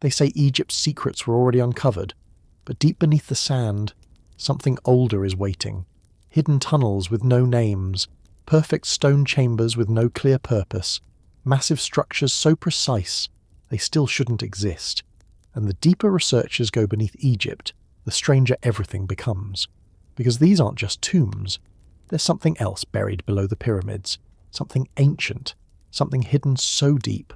They say Egypt's secrets were already uncovered, but deep beneath the sand, something older is waiting. Hidden tunnels with no names, perfect stone chambers with no clear purpose, massive structures so precise they still shouldn't exist. And the deeper researchers go beneath Egypt, the stranger everything becomes. Because these aren't just tombs. There's something else buried below the pyramids, something ancient, something hidden so deep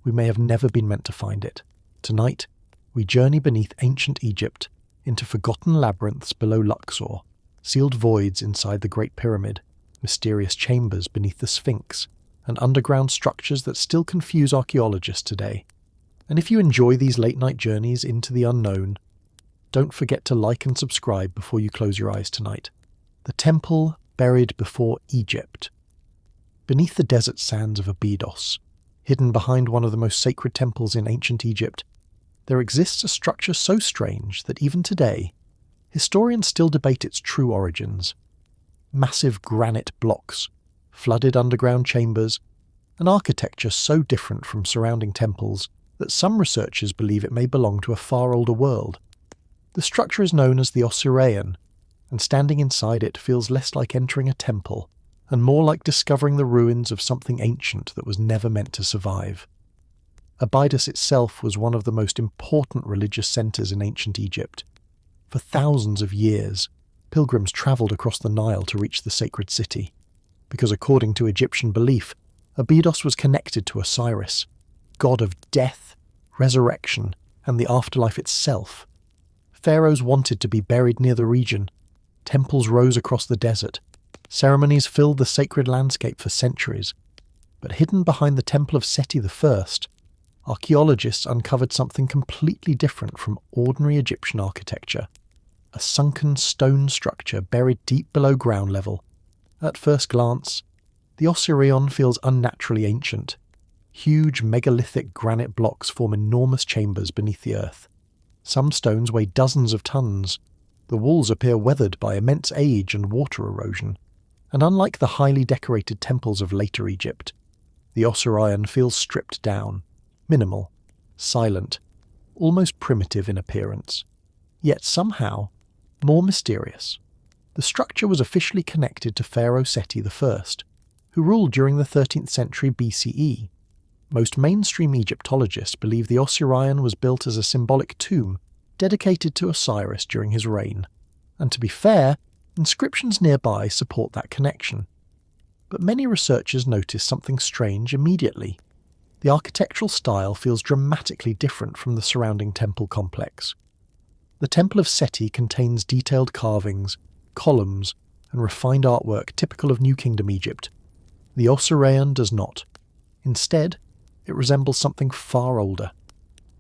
we may have never been meant to find it. Tonight, we journey beneath ancient Egypt into forgotten labyrinths below Luxor, sealed voids inside the Great Pyramid, mysterious chambers beneath the Sphinx, and underground structures that still confuse archaeologists today. And if you enjoy these late-night journeys into the unknown, don't forget to like and subscribe before you close your eyes tonight. The temple buried before Egypt. Beneath the desert sands of Abydos, hidden behind one of the most sacred temples in ancient Egypt, there exists a structure so strange that even today, historians still debate its true origins. Massive granite blocks, flooded underground chambers, an architecture so different from surrounding temples that some researchers believe it may belong to a far older world. The structure is known as the Osirian, and standing inside it feels less like entering a temple and more like discovering the ruins of something ancient that was never meant to survive. Abydos itself was one of the most important religious centres in ancient Egypt. For thousands of years, pilgrims travelled across the Nile to reach the sacred city, because according to Egyptian belief, Abydos was connected to Osiris, god of death, resurrection, and the afterlife itself. Pharaohs wanted to be buried near the region. Temples rose across the desert. Ceremonies filled the sacred landscape for centuries. But hidden behind the Temple of Seti I, archaeologists uncovered something completely different from ordinary Egyptian architecture. A sunken stone structure buried deep below ground level. At first glance, the Osirion feels unnaturally ancient. Huge megalithic granite blocks form enormous chambers beneath the earth. Some stones weigh dozens of tons. The walls appear weathered by immense age and water erosion. And unlike the highly decorated temples of later Egypt, the Osirion feels stripped down, minimal, silent, almost primitive in appearance. Yet somehow, more mysterious. The structure was officially connected to Pharaoh Seti I, who ruled during the 13th century BCE. Most mainstream Egyptologists believe the Osirion was built as a symbolic tomb dedicated to Osiris during his reign, and to be fair, inscriptions nearby support that connection. But many researchers notice something strange immediately. The architectural style feels dramatically different from the surrounding temple complex. The Temple of Seti contains detailed carvings, columns, and refined artwork typical of New Kingdom Egypt. The Osirion does not. Instead, it resembles something far older.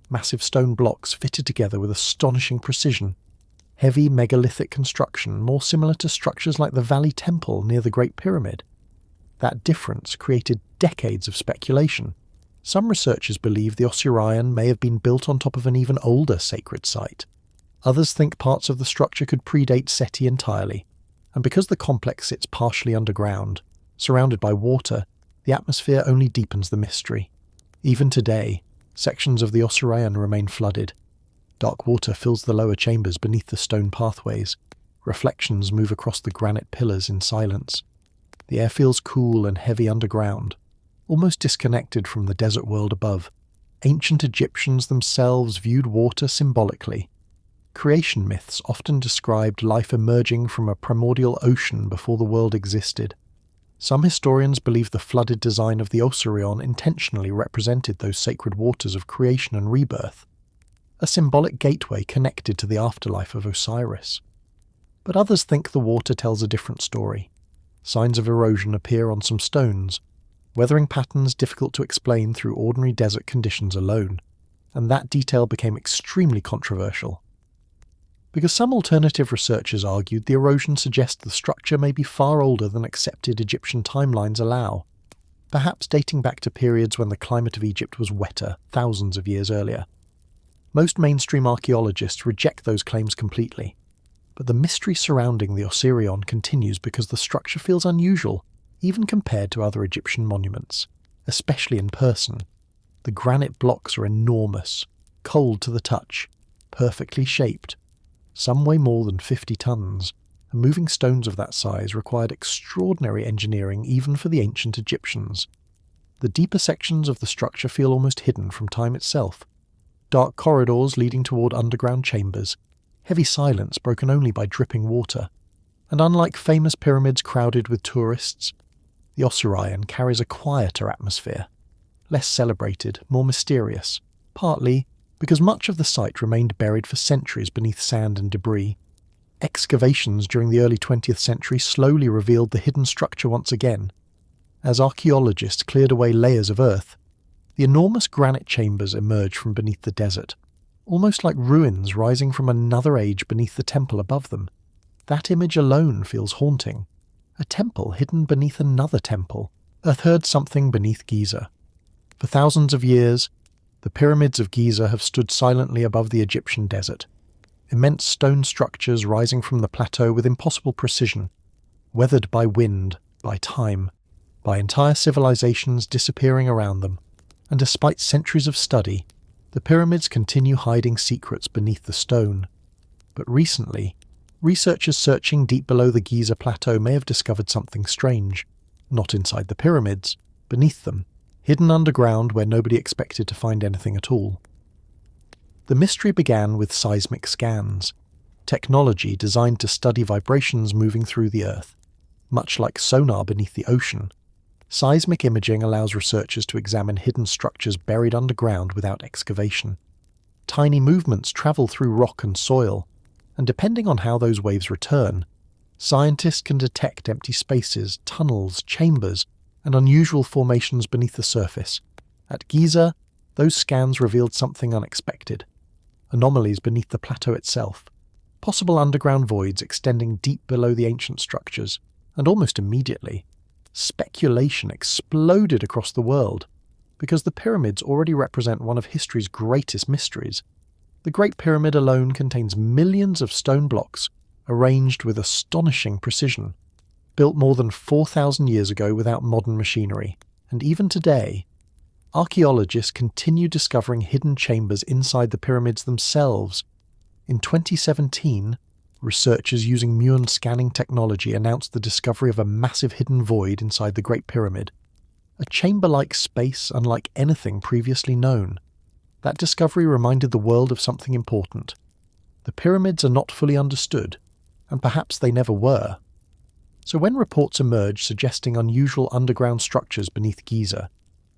Massive stone blocks fitted together with astonishing precision. Heavy megalithic construction, more similar to structures like the Valley Temple near the Great Pyramid. That difference created decades of speculation. Some researchers believe the Osirion may have been built on top of an even older sacred site. Others think parts of the structure could predate Seti entirely, and because the complex sits partially underground, surrounded by water, the atmosphere only deepens the mystery. Even today, sections of the Osirion remain flooded. Dark water fills the lower chambers beneath the stone pathways. Reflections move across the granite pillars in silence. The air feels cool and heavy underground, almost disconnected from the desert world above. Ancient Egyptians themselves viewed water symbolically. Creation myths often described life emerging from a primordial ocean before the world existed. Some historians believe the flooded design of the Osirion intentionally represented those sacred waters of creation and rebirth, a symbolic gateway connected to the afterlife of Osiris. But others think the water tells a different story. Signs of erosion appear on some stones, weathering patterns difficult to explain through ordinary desert conditions alone, and that detail became extremely controversial. Because some alternative researchers argued the erosion suggests the structure may be far older than accepted Egyptian timelines allow, perhaps dating back to periods when the climate of Egypt was wetter, thousands of years earlier. Most mainstream archaeologists reject those claims completely, but the mystery surrounding the Osirion continues because the structure feels unusual, even compared to other Egyptian monuments, especially in person. The granite blocks are enormous, cold to the touch, perfectly shaped. Some weigh more than 50 tons, and moving stones of that size required extraordinary engineering even for the ancient Egyptians. The deeper sections of the structure feel almost hidden from time itself. Dark corridors leading toward underground chambers, heavy silence broken only by dripping water. And unlike famous pyramids crowded with tourists, the Osirian carries a quieter atmosphere, less celebrated, more mysterious, partly because much of the site remained buried for centuries beneath sand and debris. Excavations during the early 20th century slowly revealed the hidden structure once again. As archaeologists cleared away layers of earth, the enormous granite chambers emerged from beneath the desert, almost like ruins rising from another age beneath the temple above them. That image alone feels haunting. A temple hidden beneath another temple. Earth heard something beneath Giza. For thousands of years, the pyramids of Giza have stood silently above the Egyptian desert. Immense stone structures rising from the plateau with impossible precision, weathered by wind, by time, by entire civilizations disappearing around them. And despite centuries of study, the pyramids continue hiding secrets beneath the stone. But recently, researchers searching deep below the Giza plateau may have discovered something strange. Not inside the pyramids, beneath them, hidden underground where nobody expected to find anything at all. The mystery began with seismic scans, technology designed to study vibrations moving through the earth. Much like sonar beneath the ocean, seismic imaging allows researchers to examine hidden structures buried underground without excavation. Tiny movements travel through rock and soil, and depending on how those waves return, scientists can detect empty spaces, tunnels, chambers, and unusual formations beneath the surface. At Giza, those scans revealed something unexpected. Anomalies beneath the plateau itself, possible underground voids extending deep below the ancient structures, and almost immediately, speculation exploded across the world, because the pyramids already represent one of history's greatest mysteries. The Great Pyramid alone contains millions of stone blocks, arranged with astonishing precision, built more than 4,000 years ago without modern machinery, and even today, archaeologists continue discovering hidden chambers inside the pyramids themselves. In 2017, researchers using muon scanning technology announced the discovery of a massive hidden void inside the Great Pyramid, a chamber-like space unlike anything previously known. That discovery reminded the world of something important. The pyramids are not fully understood, and perhaps they never were. So when reports emerged suggesting unusual underground structures beneath Giza,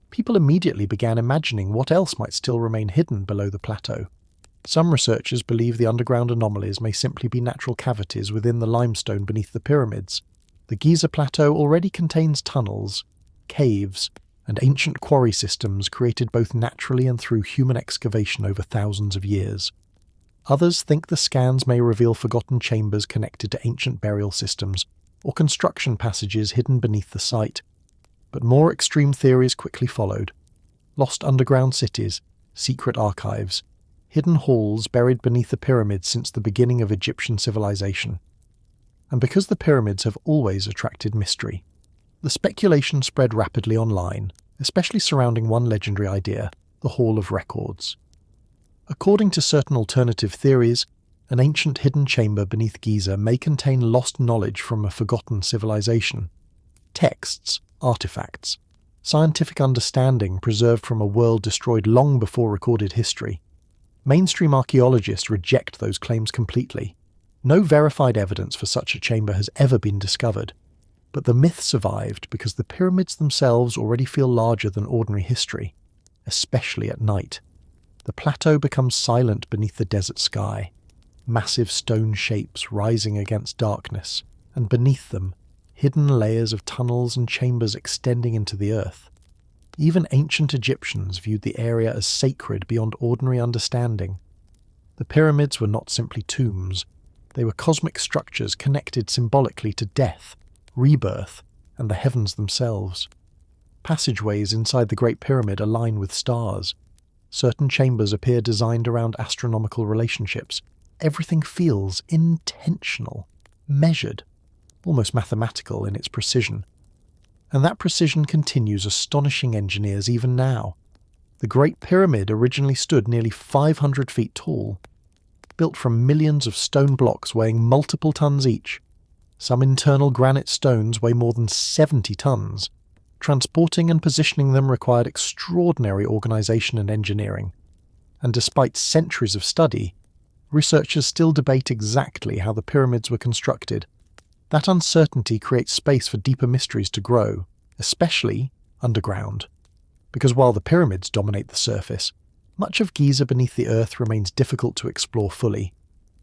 people immediately began imagining what else might still remain hidden below the plateau. Some researchers believe the underground anomalies may simply be natural cavities within the limestone beneath the pyramids. The Giza plateau already contains tunnels, caves, and ancient quarry systems created both naturally and through human excavation over thousands of years. Others think the scans may reveal forgotten chambers connected to ancient burial systems, or construction passages hidden beneath the site. But more extreme theories quickly followed. Lost underground cities, secret archives, hidden halls buried beneath the pyramids since the beginning of Egyptian civilization. And because the pyramids have always attracted mystery, the speculation spread rapidly online, especially surrounding one legendary idea, the Hall of Records. According to certain alternative theories, an ancient hidden chamber beneath Giza may contain lost knowledge from a forgotten civilization. Texts, artifacts, scientific understanding preserved from a world destroyed long before recorded history. Mainstream archaeologists reject those claims completely. No verified evidence for such a chamber has ever been discovered. But the myth survived because the pyramids themselves already feel larger than ordinary history, especially at night. The plateau becomes silent beneath the desert sky, massive stone shapes rising against darkness, and beneath them, hidden layers of tunnels and chambers extending into the earth. Even ancient Egyptians viewed the area as sacred beyond ordinary understanding. The pyramids were not simply tombs. They were cosmic structures connected symbolically to death, rebirth, and the heavens themselves. Passageways inside the Great Pyramid align with stars. Certain chambers appear designed around astronomical relationships. Everything feels intentional, measured, almost mathematical in its precision. And that precision continues astonishing engineers even now. The Great Pyramid originally stood nearly 500 feet tall, built from millions of stone blocks weighing multiple tons each. Some internal granite stones weigh more than 70 tons. Transporting and positioning them required extraordinary organization and engineering. And despite centuries of study, researchers still debate exactly how the pyramids were constructed. That uncertainty creates space for deeper mysteries to grow, especially underground. Because while the pyramids dominate the surface, much of Giza beneath the earth remains difficult to explore fully.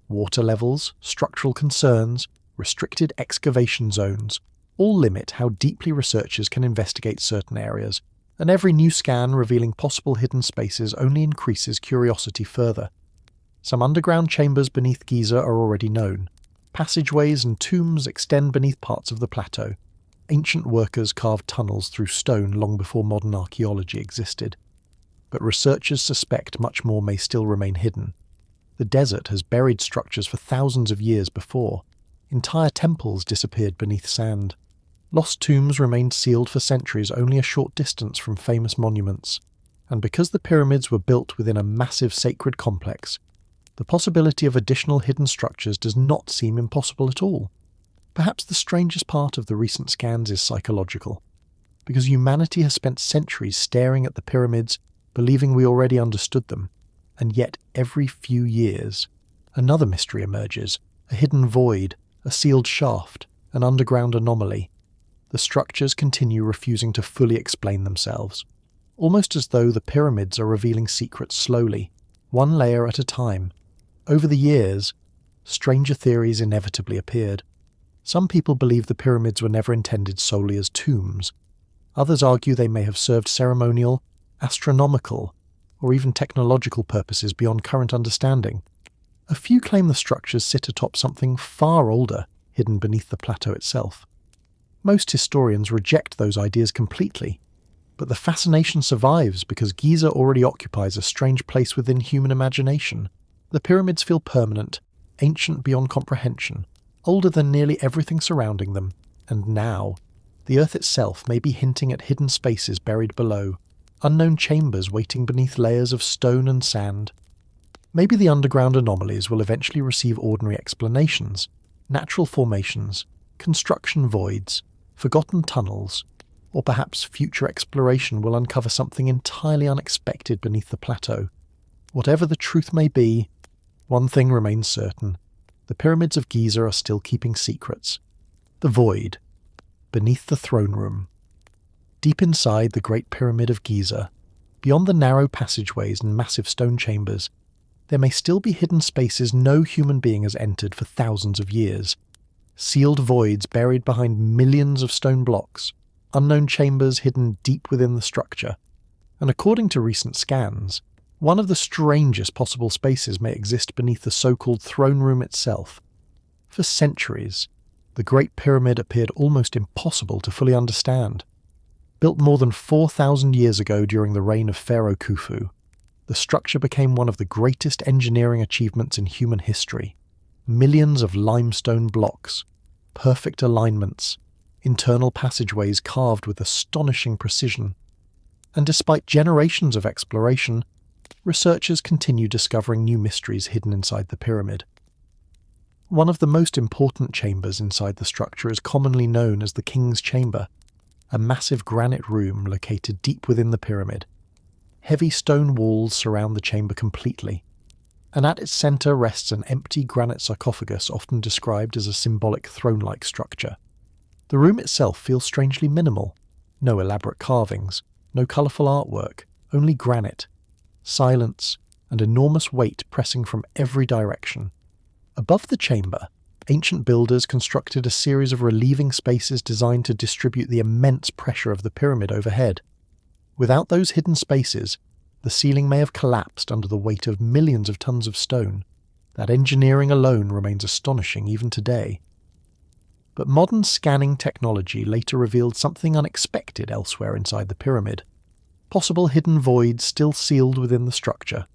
Water levels, structural concerns, restricted excavation zones all limit how deeply researchers can investigate certain areas, and every new scan revealing possible hidden spaces only increases curiosity further. Some underground chambers beneath Giza are already known. Passageways and tombs extend beneath parts of the plateau. Ancient workers carved tunnels through stone long before modern archaeology existed. But researchers suspect much more may still remain hidden. The desert has buried structures for thousands of years before. Entire temples disappeared beneath sand. Lost tombs remained sealed for centuries only a short distance from famous monuments. And because the pyramids were built within a massive sacred complex, the possibility of additional hidden structures does not seem impossible at all. Perhaps the strangest part of the recent scans is psychological. Because humanity has spent centuries staring at the pyramids, believing we already understood them, and yet every few years, another mystery emerges, a hidden void, a sealed shaft, an underground anomaly. The structures continue refusing to fully explain themselves, almost as though the pyramids are revealing secrets slowly, one layer at a time. Over the years, stranger theories inevitably appeared. Some people believe the pyramids were never intended solely as tombs. Others argue they may have served ceremonial, astronomical, or even technological purposes beyond current understanding. A few claim the structures sit atop something far older, hidden beneath the plateau itself. Most historians reject those ideas completely, but the fascination survives because Giza already occupies a strange place within human imagination. The pyramids feel permanent, ancient beyond comprehension, older than nearly everything surrounding them, and now, the earth itself may be hinting at hidden spaces buried below, unknown chambers waiting beneath layers of stone and sand. Maybe the underground anomalies will eventually receive ordinary explanations, natural formations, construction voids, forgotten tunnels, or perhaps future exploration will uncover something entirely unexpected beneath the plateau. Whatever the truth may be, one thing remains certain. The pyramids of Giza are still keeping secrets. The void, beneath the throne room. Deep inside the Great Pyramid of Giza, beyond the narrow passageways and massive stone chambers, there may still be hidden spaces no human being has entered for thousands of years. Sealed voids buried behind millions of stone blocks, unknown chambers hidden deep within the structure. And according to recent scans, one of the strangest possible spaces may exist beneath the so-called throne room itself. For centuries, the Great Pyramid appeared almost impossible to fully understand. Built more than 4,000 years ago during the reign of Pharaoh Khufu, the structure became one of the greatest engineering achievements in human history. Millions of limestone blocks, perfect alignments, internal passageways carved with astonishing precision. And despite generations of exploration, researchers continue discovering new mysteries hidden inside the pyramid. One of the most important chambers inside the structure is commonly known as the King's Chamber, a massive granite room located deep within the pyramid. Heavy stone walls surround the chamber completely, and at its centre rests an empty granite sarcophagus often described as a symbolic throne-like structure. The room itself feels strangely minimal. No elaborate carvings, no colourful artwork, only granite, silence, and enormous weight pressing from every direction. Above the chamber, ancient builders constructed a series of relieving spaces designed to distribute the immense pressure of the pyramid overhead. Without those hidden spaces, the ceiling may have collapsed under the weight of millions of tons of stone. That engineering alone remains astonishing even today. But modern scanning technology later revealed something unexpected elsewhere inside the pyramid. Possible hidden voids still sealed within the structure.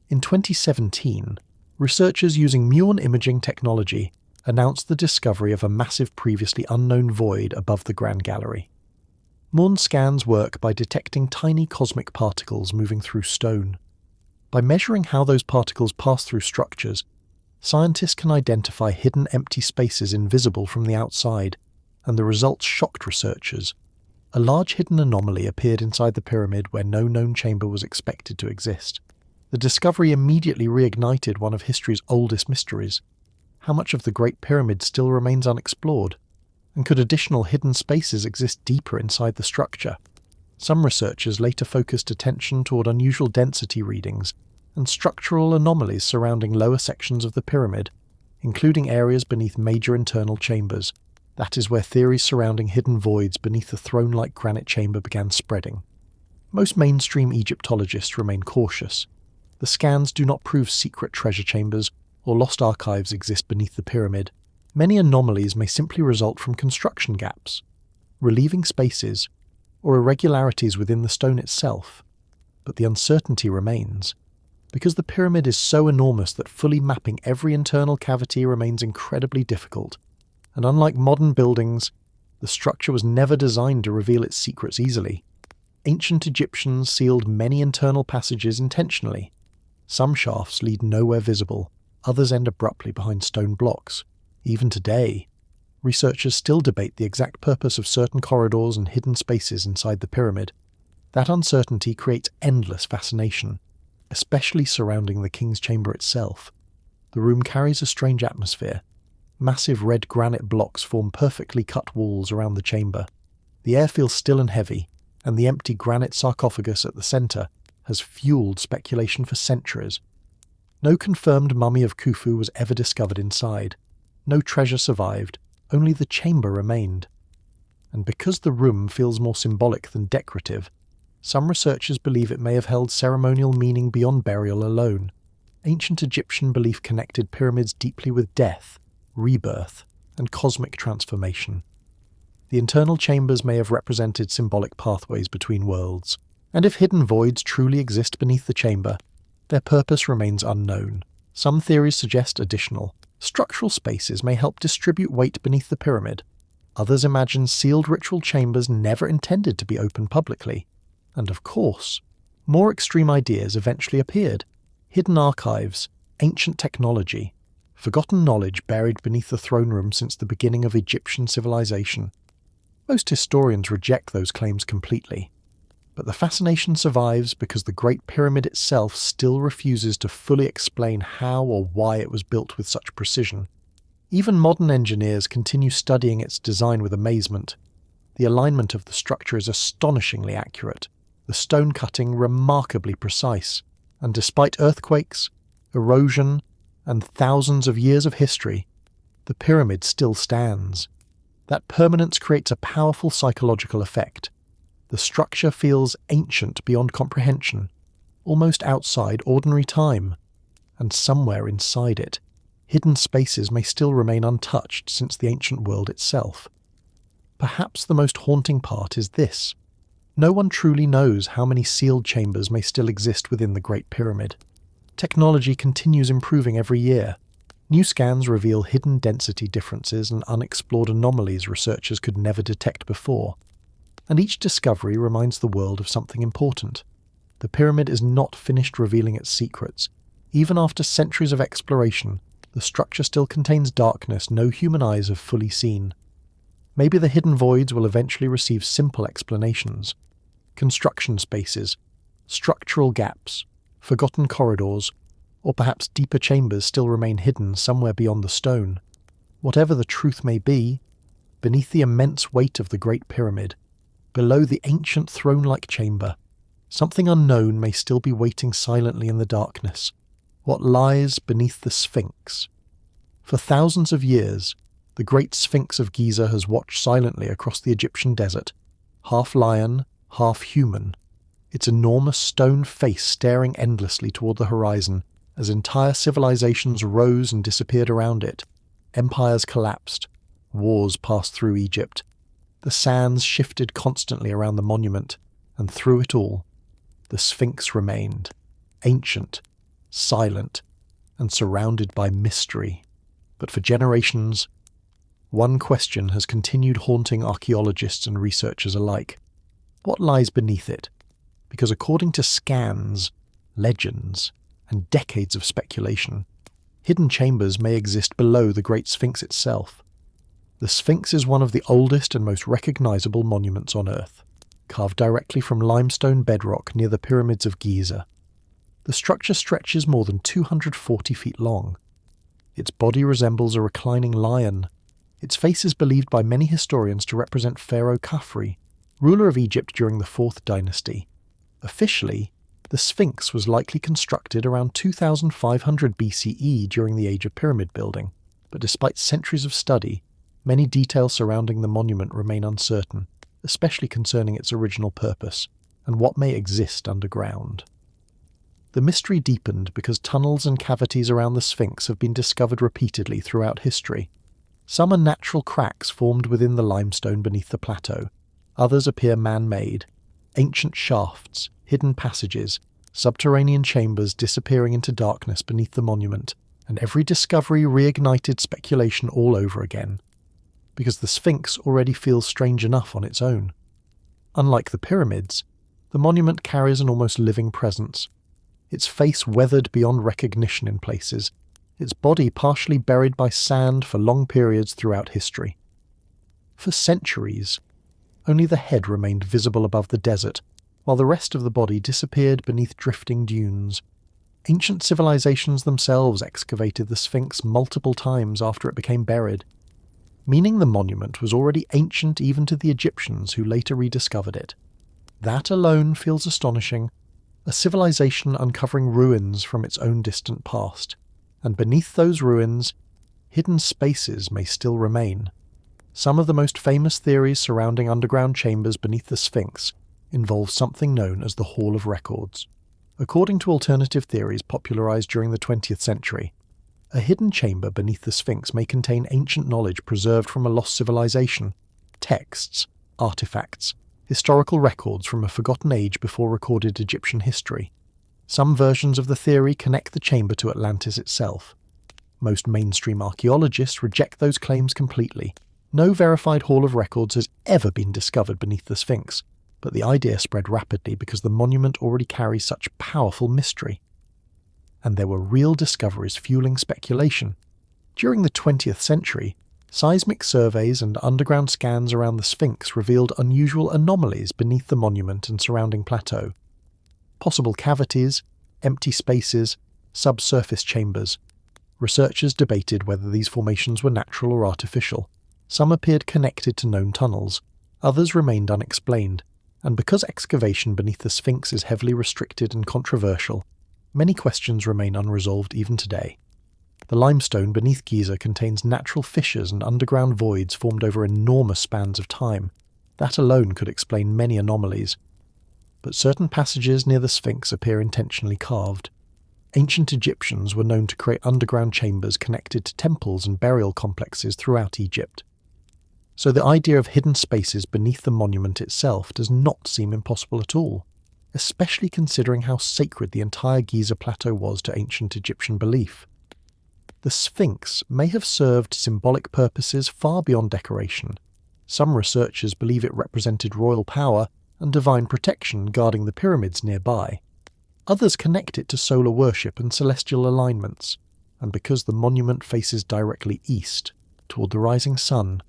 In 2017, researchers using muon imaging technology announced the discovery of a massive previously unknown void above the Grand Gallery. Morn scans work by detecting tiny cosmic particles moving through stone. By measuring how those particles pass through structures, scientists can identify hidden empty spaces invisible from the outside, and the results shocked researchers. A large hidden anomaly appeared inside the pyramid where no known chamber was expected to exist. The discovery immediately reignited one of history's oldest mysteries. How much of the Great Pyramid still remains unexplored? And could additional hidden spaces exist deeper inside the structure? Some researchers later focused attention toward unusual density readings and structural anomalies surrounding lower sections of the pyramid, including areas beneath major internal chambers. That is where theories surrounding hidden voids beneath the throne-like granite chamber began spreading. Most mainstream Egyptologists remain cautious. The scans do not prove secret treasure chambers or lost archives exist beneath the pyramid. Many anomalies may simply result from construction gaps, relieving spaces, or irregularities within the stone itself. But the uncertainty remains. Because the pyramid is so enormous that fully mapping every internal cavity remains incredibly difficult, and unlike modern buildings, the structure was never designed to reveal its secrets easily. Ancient Egyptians sealed many internal passages intentionally. Some shafts lead nowhere visible, others end abruptly behind stone blocks. Even today, researchers still debate the exact purpose of certain corridors and hidden spaces inside the pyramid. That uncertainty creates endless fascination, especially surrounding the king's chamber itself. The room carries a strange atmosphere. Massive red granite blocks form perfectly cut walls around the chamber. The air feels still and heavy, and the empty granite sarcophagus at the centre has fueled speculation for centuries. No confirmed mummy of Khufu was ever discovered inside. No treasure survived, only the chamber remained. And because the room feels more symbolic than decorative, some researchers believe it may have held ceremonial meaning beyond burial alone. Ancient Egyptian belief connected pyramids deeply with death, rebirth, and cosmic transformation. The internal chambers may have represented symbolic pathways between worlds, and if hidden voids truly exist beneath the chamber, their purpose remains unknown. Some theories suggest additional structural spaces may help distribute weight beneath the pyramid. Others imagine sealed ritual chambers never intended to be opened publicly. And of course, more extreme ideas eventually appeared. Hidden archives, ancient technology, forgotten knowledge buried beneath the throne room since the beginning of Egyptian civilization. Most historians reject those claims completely. But the fascination survives because the Great Pyramid itself still refuses to fully explain how or why it was built with such precision. Even modern engineers continue studying its design with amazement. The alignment of the structure is astonishingly accurate, the stone cutting remarkably precise, and despite earthquakes, erosion, and thousands of years of history, the pyramid still stands. That permanence creates a powerful psychological effect. The structure feels ancient beyond comprehension, almost outside ordinary time, and somewhere inside it, hidden spaces may still remain untouched since the ancient world itself. Perhaps the most haunting part is this. No one truly knows how many sealed chambers may still exist within the Great Pyramid. Technology continues improving every year. New scans reveal hidden density differences and unexplored anomalies researchers could never detect before. And each discovery reminds the world of something important. The pyramid is not finished revealing its secrets. Even after centuries of exploration, the structure still contains darkness no human eyes have fully seen. Maybe the hidden voids will eventually receive simple explanations. Construction spaces, structural gaps, forgotten corridors, or perhaps deeper chambers still remain hidden somewhere beyond the stone. Whatever the truth may be, beneath the immense weight of the Great Pyramid, below the ancient throne-like chamber, something unknown may still be waiting silently in the darkness. What lies beneath the Sphinx? For thousands of years, the Great Sphinx of Giza has watched silently across the Egyptian desert, half lion, half human, its enormous stone face staring endlessly toward the horizon as entire civilizations rose and disappeared around it. Empires collapsed, wars passed through Egypt. The sands shifted constantly around the monument, and through it all, the Sphinx remained, ancient, silent, and surrounded by mystery. But for generations, one question has continued haunting archaeologists and researchers alike. What lies beneath it? Because according to scans, legends, and decades of speculation, hidden chambers may exist below the Great Sphinx itself. The Sphinx is one of the oldest and most recognizable monuments on Earth, carved directly from limestone bedrock near the pyramids of Giza. The structure stretches more than 240 feet long. Its body resembles a reclining lion. Its face is believed by many historians to represent Pharaoh Khafre, ruler of Egypt during the 4th dynasty. Officially, the Sphinx was likely constructed around 2500 BCE during the age of pyramid building, but despite centuries of study, many details surrounding the monument remain uncertain, especially concerning its original purpose and what may exist underground. The mystery deepened because tunnels and cavities around the Sphinx have been discovered repeatedly throughout history. Some are natural cracks formed within the limestone beneath the plateau. Others appear man-made, ancient shafts, hidden passages, subterranean chambers disappearing into darkness beneath the monument, and every discovery reignited speculation all over again, because the Sphinx already feels strange enough on its own. Unlike the pyramids, the monument carries an almost living presence, its face weathered beyond recognition in places, its body partially buried by sand for long periods throughout history. For centuries, only the head remained visible above the desert, while the rest of the body disappeared beneath drifting dunes. Ancient civilizations themselves excavated the Sphinx multiple times after it became buried, meaning the monument was already ancient even to the Egyptians who later rediscovered it. That alone feels astonishing, a civilization uncovering ruins from its own distant past, and beneath those ruins, hidden spaces may still remain. Some of the most famous theories surrounding underground chambers beneath the Sphinx involve something known as the Hall of Records. According to alternative theories popularized during the 20th century, a hidden chamber beneath the Sphinx may contain ancient knowledge preserved from a lost civilization, texts, artifacts, historical records from a forgotten age before recorded Egyptian history. Some versions of the theory connect the chamber to Atlantis itself. Most mainstream archaeologists reject those claims completely. No verified Hall of Records has ever been discovered beneath the Sphinx, but the idea spread rapidly because the monument already carries such powerful mystery. And there were real discoveries fueling speculation. During the 20th century, seismic surveys and underground scans around the Sphinx revealed unusual anomalies beneath the monument and surrounding plateau. Possible cavities, empty spaces, subsurface chambers. Researchers debated whether these formations were natural or artificial. Some appeared connected to known tunnels, others remained unexplained, and because excavation beneath the Sphinx is heavily restricted and controversial, many questions remain unresolved even today. The limestone beneath Giza contains natural fissures and underground voids formed over enormous spans of time. That alone could explain many anomalies. But certain passages near the Sphinx appear intentionally carved. Ancient Egyptians were known to create underground chambers connected to temples and burial complexes throughout Egypt. So the idea of hidden spaces beneath the monument itself does not seem impossible at all, especially considering how sacred the entire Giza plateau was to ancient Egyptian belief. The Sphinx may have served symbolic purposes far beyond decoration. Some researchers believe it represented royal power and divine protection guarding the pyramids nearby. Others connect it to solar worship and celestial alignments, and because the monument faces directly east, toward the rising sun,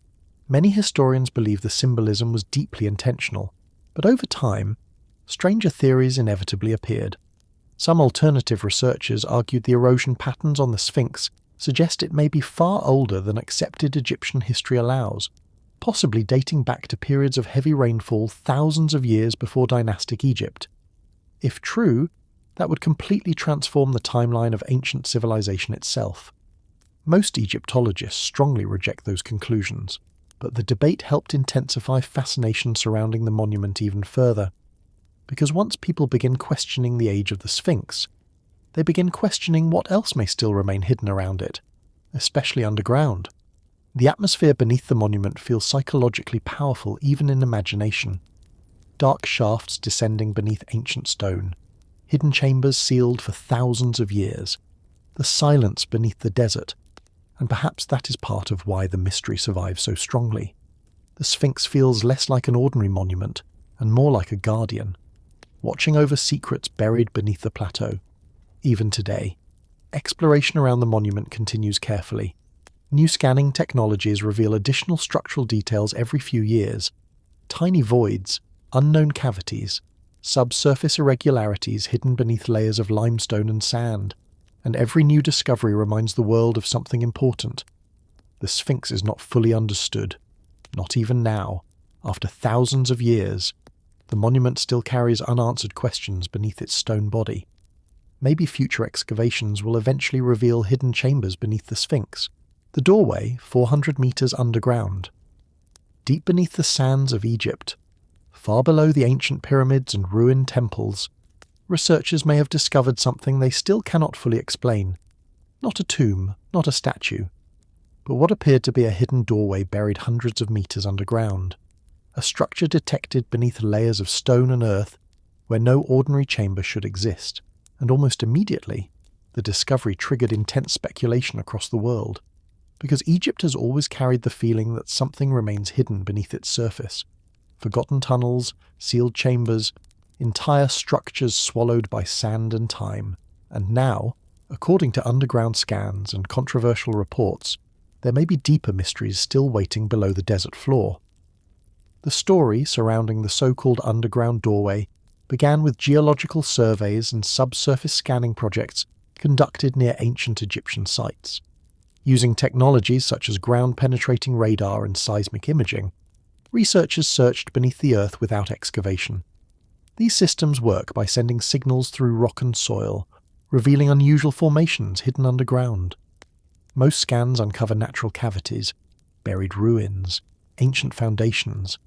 many historians believe the symbolism was deeply intentional. But over time, stranger theories inevitably appeared. Some alternative researchers argued the erosion patterns on the Sphinx suggest it may be far older than accepted Egyptian history allows, possibly dating back to periods of heavy rainfall thousands of years before dynastic Egypt. If true, that would completely transform the timeline of ancient civilization itself. Most Egyptologists strongly reject those conclusions, but the debate helped intensify fascination surrounding the monument even further. Because once people begin questioning the age of the Sphinx, they begin questioning what else may still remain hidden around it, especially underground. The atmosphere beneath the monument feels psychologically powerful even in imagination. Dark shafts descending beneath ancient stone, hidden chambers sealed for thousands of years, the silence beneath the desert, and perhaps that is part of why the mystery survives so strongly. The Sphinx feels less like an ordinary monument and more like a guardian, watching over secrets buried beneath the plateau. Even today, exploration around the monument continues carefully. New scanning technologies reveal additional structural details every few years. Tiny voids, unknown cavities, subsurface irregularities hidden beneath layers of limestone and sand, and every new discovery reminds the world of something important. The Sphinx is not fully understood, not even now, after thousands of years. The monument still carries unanswered questions beneath its stone body. Maybe future excavations will eventually reveal hidden chambers beneath the Sphinx, the doorway 400 meters underground. Deep beneath the sands of Egypt, far below the ancient pyramids and ruined temples, researchers may have discovered something they still cannot fully explain. Not a tomb, not a statue, but what appeared to be a hidden doorway buried hundreds of meters underground. A structure detected beneath layers of stone and earth where no ordinary chamber should exist. And almost immediately, the discovery triggered intense speculation across the world, because Egypt has always carried the feeling that something remains hidden beneath its surface. Forgotten tunnels, sealed chambers, entire structures swallowed by sand and time. And now, according to underground scans and controversial reports, there may be deeper mysteries still waiting below the desert floor. The story surrounding the so-called underground doorway began with geological surveys and subsurface scanning projects conducted near ancient Egyptian sites. Using technologies such as ground-penetrating radar and seismic imaging, researchers searched beneath the earth without excavation. These systems work by sending signals through rock and soil, revealing unusual formations hidden underground. Most scans uncover natural cavities, buried ruins, ancient foundations,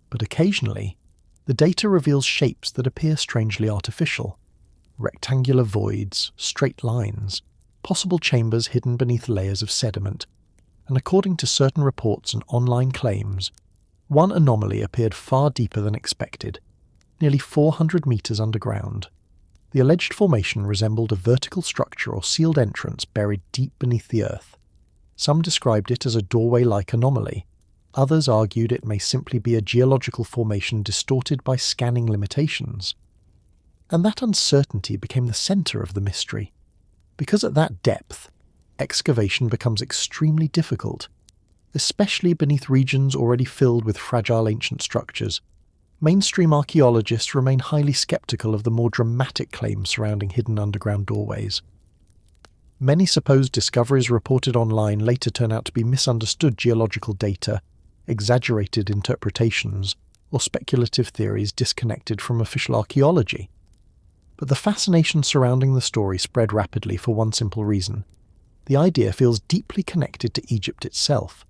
but occasionally, the data reveals shapes that appear strangely artificial. Rectangular voids, straight lines, possible chambers hidden beneath layers of sediment, and according to certain reports and online claims, one anomaly appeared far deeper than expected, nearly 400 meters underground. The alleged formation resembled a vertical structure or sealed entrance buried deep beneath the earth. Some described it as a doorway-like anomaly. Others argued it may simply be a geological formation distorted by scanning limitations. And that uncertainty became the center of the mystery. Because at that depth, excavation becomes extremely difficult, especially beneath regions already filled with fragile ancient structures. Mainstream archaeologists remain highly skeptical of the more dramatic claims surrounding hidden underground doorways. Many supposed discoveries reported online later turn out to be misunderstood geological data, exaggerated interpretations, or speculative theories disconnected from official archaeology. But the fascination surrounding the story spread rapidly for one simple reason. The idea feels deeply connected to Egypt itself,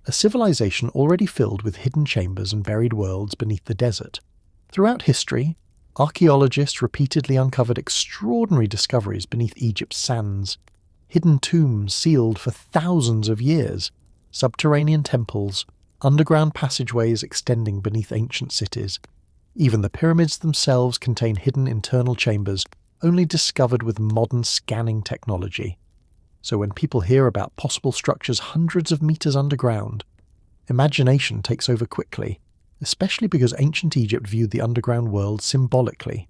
a civilization already filled with hidden chambers and buried worlds beneath the desert. Throughout history, archaeologists repeatedly uncovered extraordinary discoveries beneath Egypt's sands, hidden tombs sealed for thousands of years, subterranean temples, underground passageways extending beneath ancient cities. Even the pyramids themselves contain hidden internal chambers only discovered with modern scanning technology. So when people hear about possible structures hundreds of meters underground, imagination takes over quickly, especially because ancient Egypt viewed the underground world symbolically.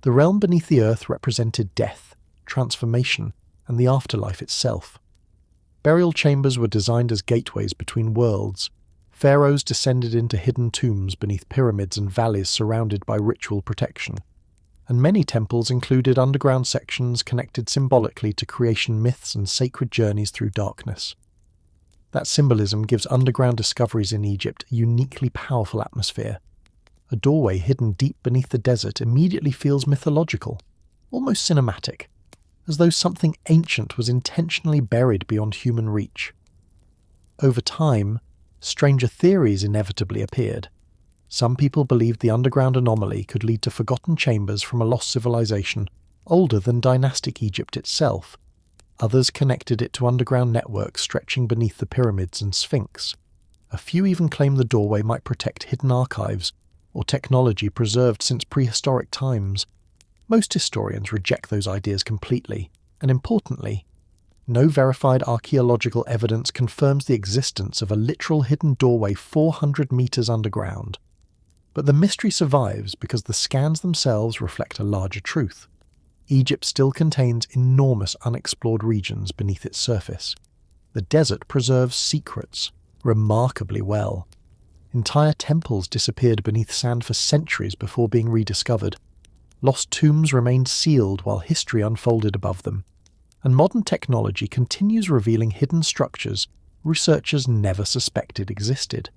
The realm beneath the earth represented death, transformation, and the afterlife itself. Burial chambers were designed as gateways between worlds. Pharaohs descended into hidden tombs beneath pyramids and valleys surrounded by ritual protection. And many temples included underground sections connected symbolically to creation myths and sacred journeys through darkness. That symbolism gives underground discoveries in Egypt a uniquely powerful atmosphere. A doorway hidden deep beneath the desert immediately feels mythological, almost cinematic, as though something ancient was intentionally buried beyond human reach. Over time, stranger theories inevitably appeared. Some people believed the underground anomaly could lead to forgotten chambers from a lost civilization older than dynastic Egypt itself. Others connected it to underground networks stretching beneath the pyramids and Sphinx. A few even claimed the doorway might protect hidden archives or technology preserved since prehistoric times. Most historians reject those ideas completely, and importantly, no verified archaeological evidence confirms the existence of a literal hidden doorway 400 meters underground. But the mystery survives because the scans themselves reflect a larger truth. Egypt still contains enormous unexplored regions beneath its surface. The desert preserves secrets remarkably well. Entire temples disappeared beneath sand for centuries before being rediscovered. Lost tombs remained sealed while history unfolded above them. And modern technology continues revealing hidden structures researchers never suspected existed.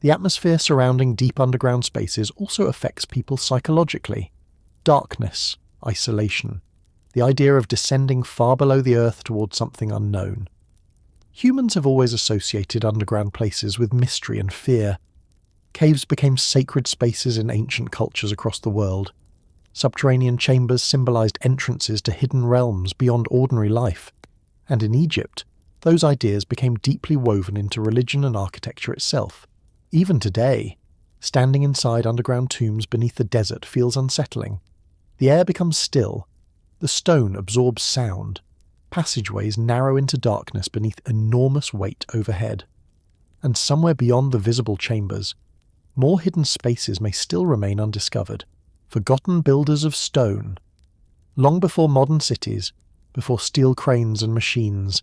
The atmosphere surrounding deep underground spaces also affects people psychologically. Darkness, isolation, the idea of descending far below the earth towards something unknown. Humans have always associated underground places with mystery and fear. Caves became sacred spaces in ancient cultures across the world. Subterranean chambers symbolized entrances to hidden realms beyond ordinary life. And in Egypt, those ideas became deeply woven into religion and architecture itself. Even today, standing inside underground tombs beneath the desert feels unsettling. The air becomes still. The stone absorbs sound. Passageways narrow into darkness beneath enormous weight overhead. And somewhere beyond the visible chambers, more hidden spaces may still remain undiscovered. Forgotten builders of stone. Long before modern cities, before steel cranes and machines,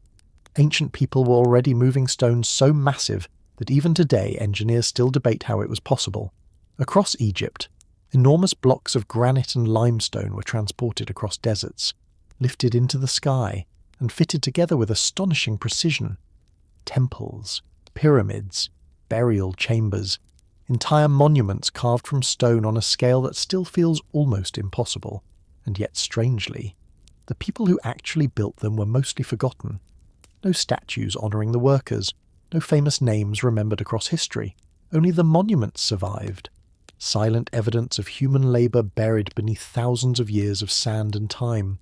ancient people were already moving stones so massive that even today engineers still debate how it was possible. Across Egypt, enormous blocks of granite and limestone were transported across deserts, lifted into the sky, and fitted together with astonishing precision. Temples, pyramids, burial chambers, entire monuments carved from stone on a scale that still feels almost impossible. And yet, strangely, the people who actually built them were mostly forgotten. No statues honouring the workers, no famous names remembered across history. Only the monuments survived. Silent evidence of human labour buried beneath thousands of years of sand and time.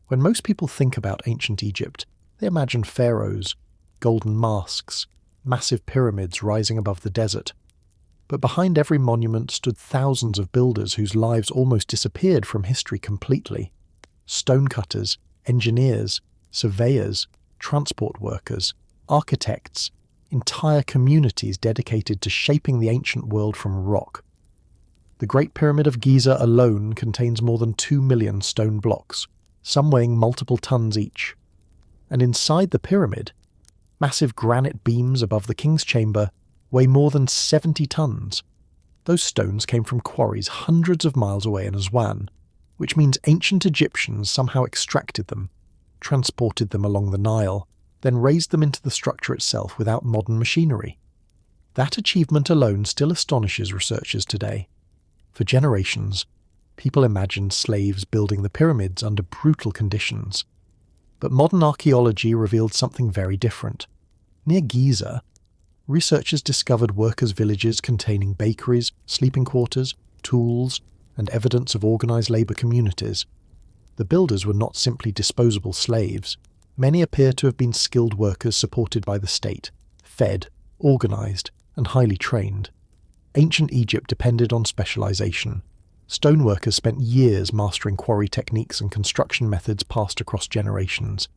When most people think about ancient Egypt, they imagine pharaohs, golden masks, massive pyramids rising above the desert. But behind every monument stood thousands of builders whose lives almost disappeared from history completely. Stonecutters, engineers, surveyors, transport workers, architects, entire communities dedicated to shaping the ancient world from rock. The Great Pyramid of Giza alone contains more than 2 million stone blocks, some weighing multiple tons each. And inside the pyramid, massive granite beams above the king's chamber weigh more than 70 tons. Those stones came from quarries hundreds of miles away in Aswan, which means ancient Egyptians somehow extracted them, transported them along the Nile, then raised them into the structure itself without modern machinery. That achievement alone still astonishes researchers today. For generations, people imagined slaves building the pyramids under brutal conditions. But modern archaeology revealed something very different. Near Giza, researchers discovered workers' villages containing bakeries, sleeping quarters, tools, and evidence of organised labour communities. The builders were not simply disposable slaves. Many appear to have been skilled workers supported by the state, fed, organised, and highly trained. Ancient Egypt depended on specialisation. Stoneworkers spent years mastering quarry techniques and construction methods passed across generations.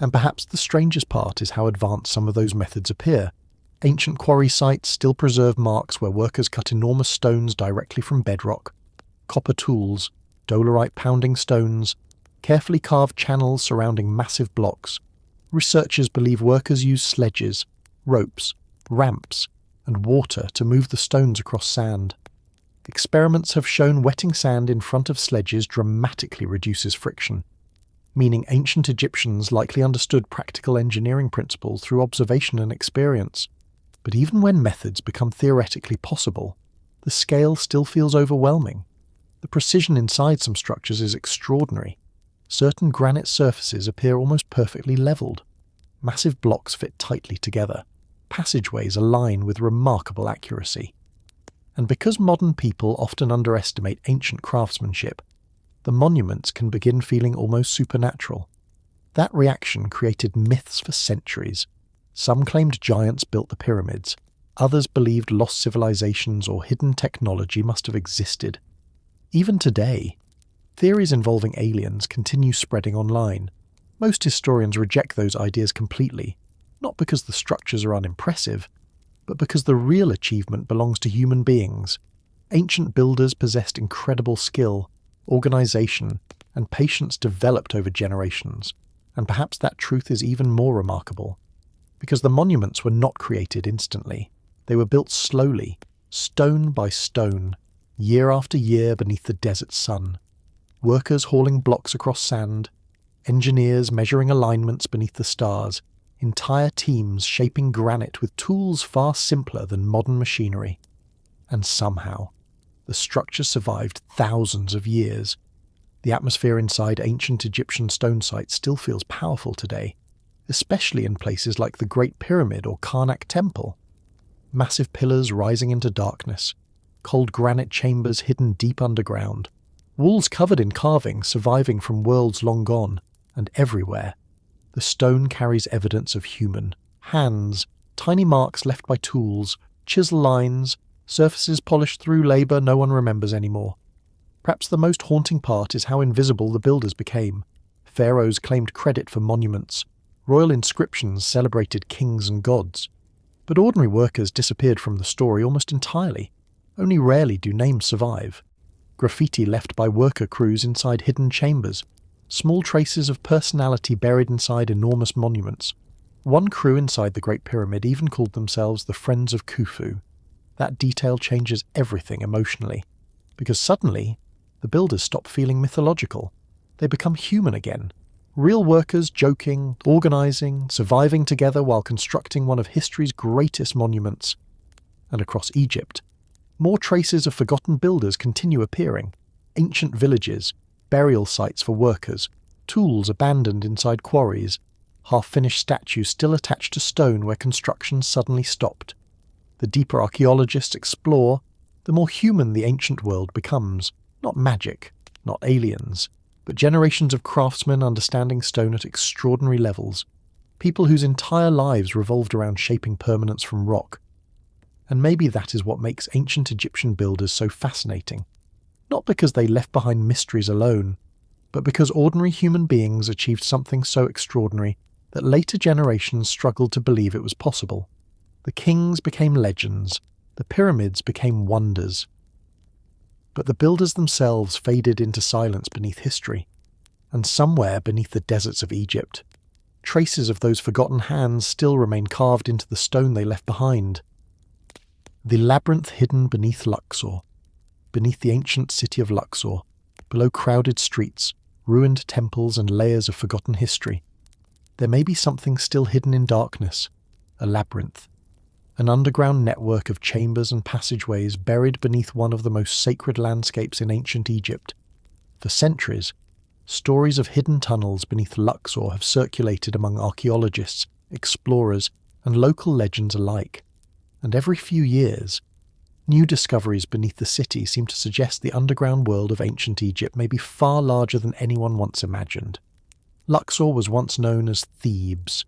And perhaps the strangest part is how advanced some of those methods appear. Ancient quarry sites still preserve marks where workers cut enormous stones directly from bedrock, copper tools, dolerite pounding stones, carefully carved channels surrounding massive blocks. Researchers believe workers used sledges, ropes, ramps, and water to move the stones across sand. Experiments have shown wetting sand in front of sledges dramatically reduces friction, meaning ancient Egyptians likely understood practical engineering principles through observation and experience. But even when methods become theoretically possible, the scale still feels overwhelming. The precision inside some structures is extraordinary. Certain granite surfaces appear almost perfectly levelled. Massive blocks fit tightly together. Passageways align with remarkable accuracy. And because modern people often underestimate ancient craftsmanship, the monuments can begin feeling almost supernatural. That reaction created myths for centuries. Some claimed giants built the pyramids. Others believed lost civilizations or hidden technology must have existed. Even today, theories involving aliens continue spreading online. Most historians reject those ideas completely, not because the structures are unimpressive, but because the real achievement belongs to human beings. Ancient builders possessed incredible skill, organization, and patience developed over generations, and perhaps that truth is even more remarkable, because the monuments were not created instantly. They were built slowly, stone by stone, year after year beneath the desert sun. Workers hauling blocks across sand, engineers measuring alignments beneath the stars, entire teams shaping granite with tools far simpler than modern machinery. And somehow, the structure survived thousands of years. The atmosphere inside ancient Egyptian stone sites still feels powerful today, especially in places like the Great Pyramid or Karnak Temple. Massive pillars rising into darkness, cold granite chambers hidden deep underground, walls covered in carvings surviving from worlds long gone, and everywhere, the stone carries evidence of human hands, tiny marks left by tools, chisel lines, surfaces polished through labour no one remembers anymore. Perhaps the most haunting part is how invisible the builders became. Pharaohs claimed credit for monuments, royal inscriptions celebrated kings and gods. But ordinary workers disappeared from the story almost entirely. Only rarely do names survive. Graffiti left by worker crews inside hidden chambers, small traces of personality buried inside enormous monuments. One crew inside the Great Pyramid even called themselves the Friends of Khufu. That detail changes everything emotionally, because suddenly, the builders stop feeling mythological. They become human again. Real workers joking, organising, surviving together while constructing one of history's greatest monuments. And across Egypt, more traces of forgotten builders continue appearing. Ancient villages, burial sites for workers, tools abandoned inside quarries, half-finished statues still attached to stone where construction suddenly stopped. The deeper archaeologists explore, the more human the ancient world becomes. Not magic, not aliens, but generations of craftsmen understanding stone at extraordinary levels, people whose entire lives revolved around shaping permanence from rock. And maybe that is what makes ancient Egyptian builders so fascinating. Not because they left behind mysteries alone, but because ordinary human beings achieved something so extraordinary that later generations struggled to believe it was possible. The kings became legends, the pyramids became wonders. But the builders themselves faded into silence beneath history, and somewhere beneath the deserts of Egypt, traces of those forgotten hands still remain carved into the stone they left behind. The labyrinth hidden beneath Luxor, beneath the ancient city of Luxor, below crowded streets, ruined temples and layers of forgotten history. There may be something still hidden in darkness, a labyrinth, an underground network of chambers and passageways buried beneath one of the most sacred landscapes in ancient Egypt. For centuries, stories of hidden tunnels beneath Luxor have circulated among archaeologists, explorers, and local legends alike. And every few years, new discoveries beneath the city seem to suggest the underground world of ancient Egypt may be far larger than anyone once imagined. Luxor was once known as Thebes,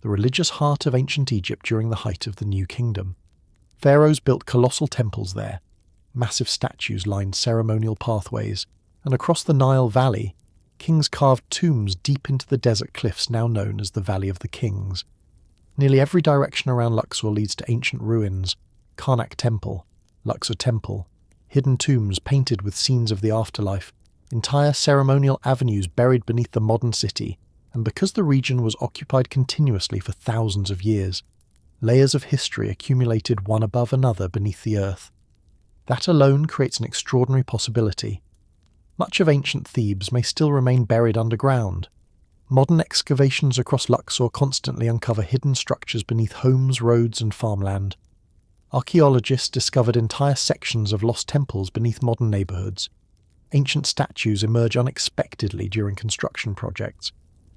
the religious heart of ancient Egypt during the height of the New Kingdom. Pharaohs built colossal temples there. Massive statues lined ceremonial pathways, and across the Nile Valley, kings carved tombs deep into the desert cliffs now known as the Valley of the Kings. Nearly every direction around Luxor leads to ancient ruins, Karnak Temple, Luxor Temple, hidden tombs painted with scenes of the afterlife, entire ceremonial avenues buried beneath the modern city, and because the region was occupied continuously for thousands of years, layers of history accumulated one above another beneath the earth. That alone creates an extraordinary possibility. Much of ancient Thebes may still remain buried underground. Modern excavations across Luxor constantly uncover hidden structures beneath homes, roads, and farmland. Archaeologists discovered entire sections of lost temples beneath modern neighbourhoods. Ancient statues emerge unexpectedly during construction projects.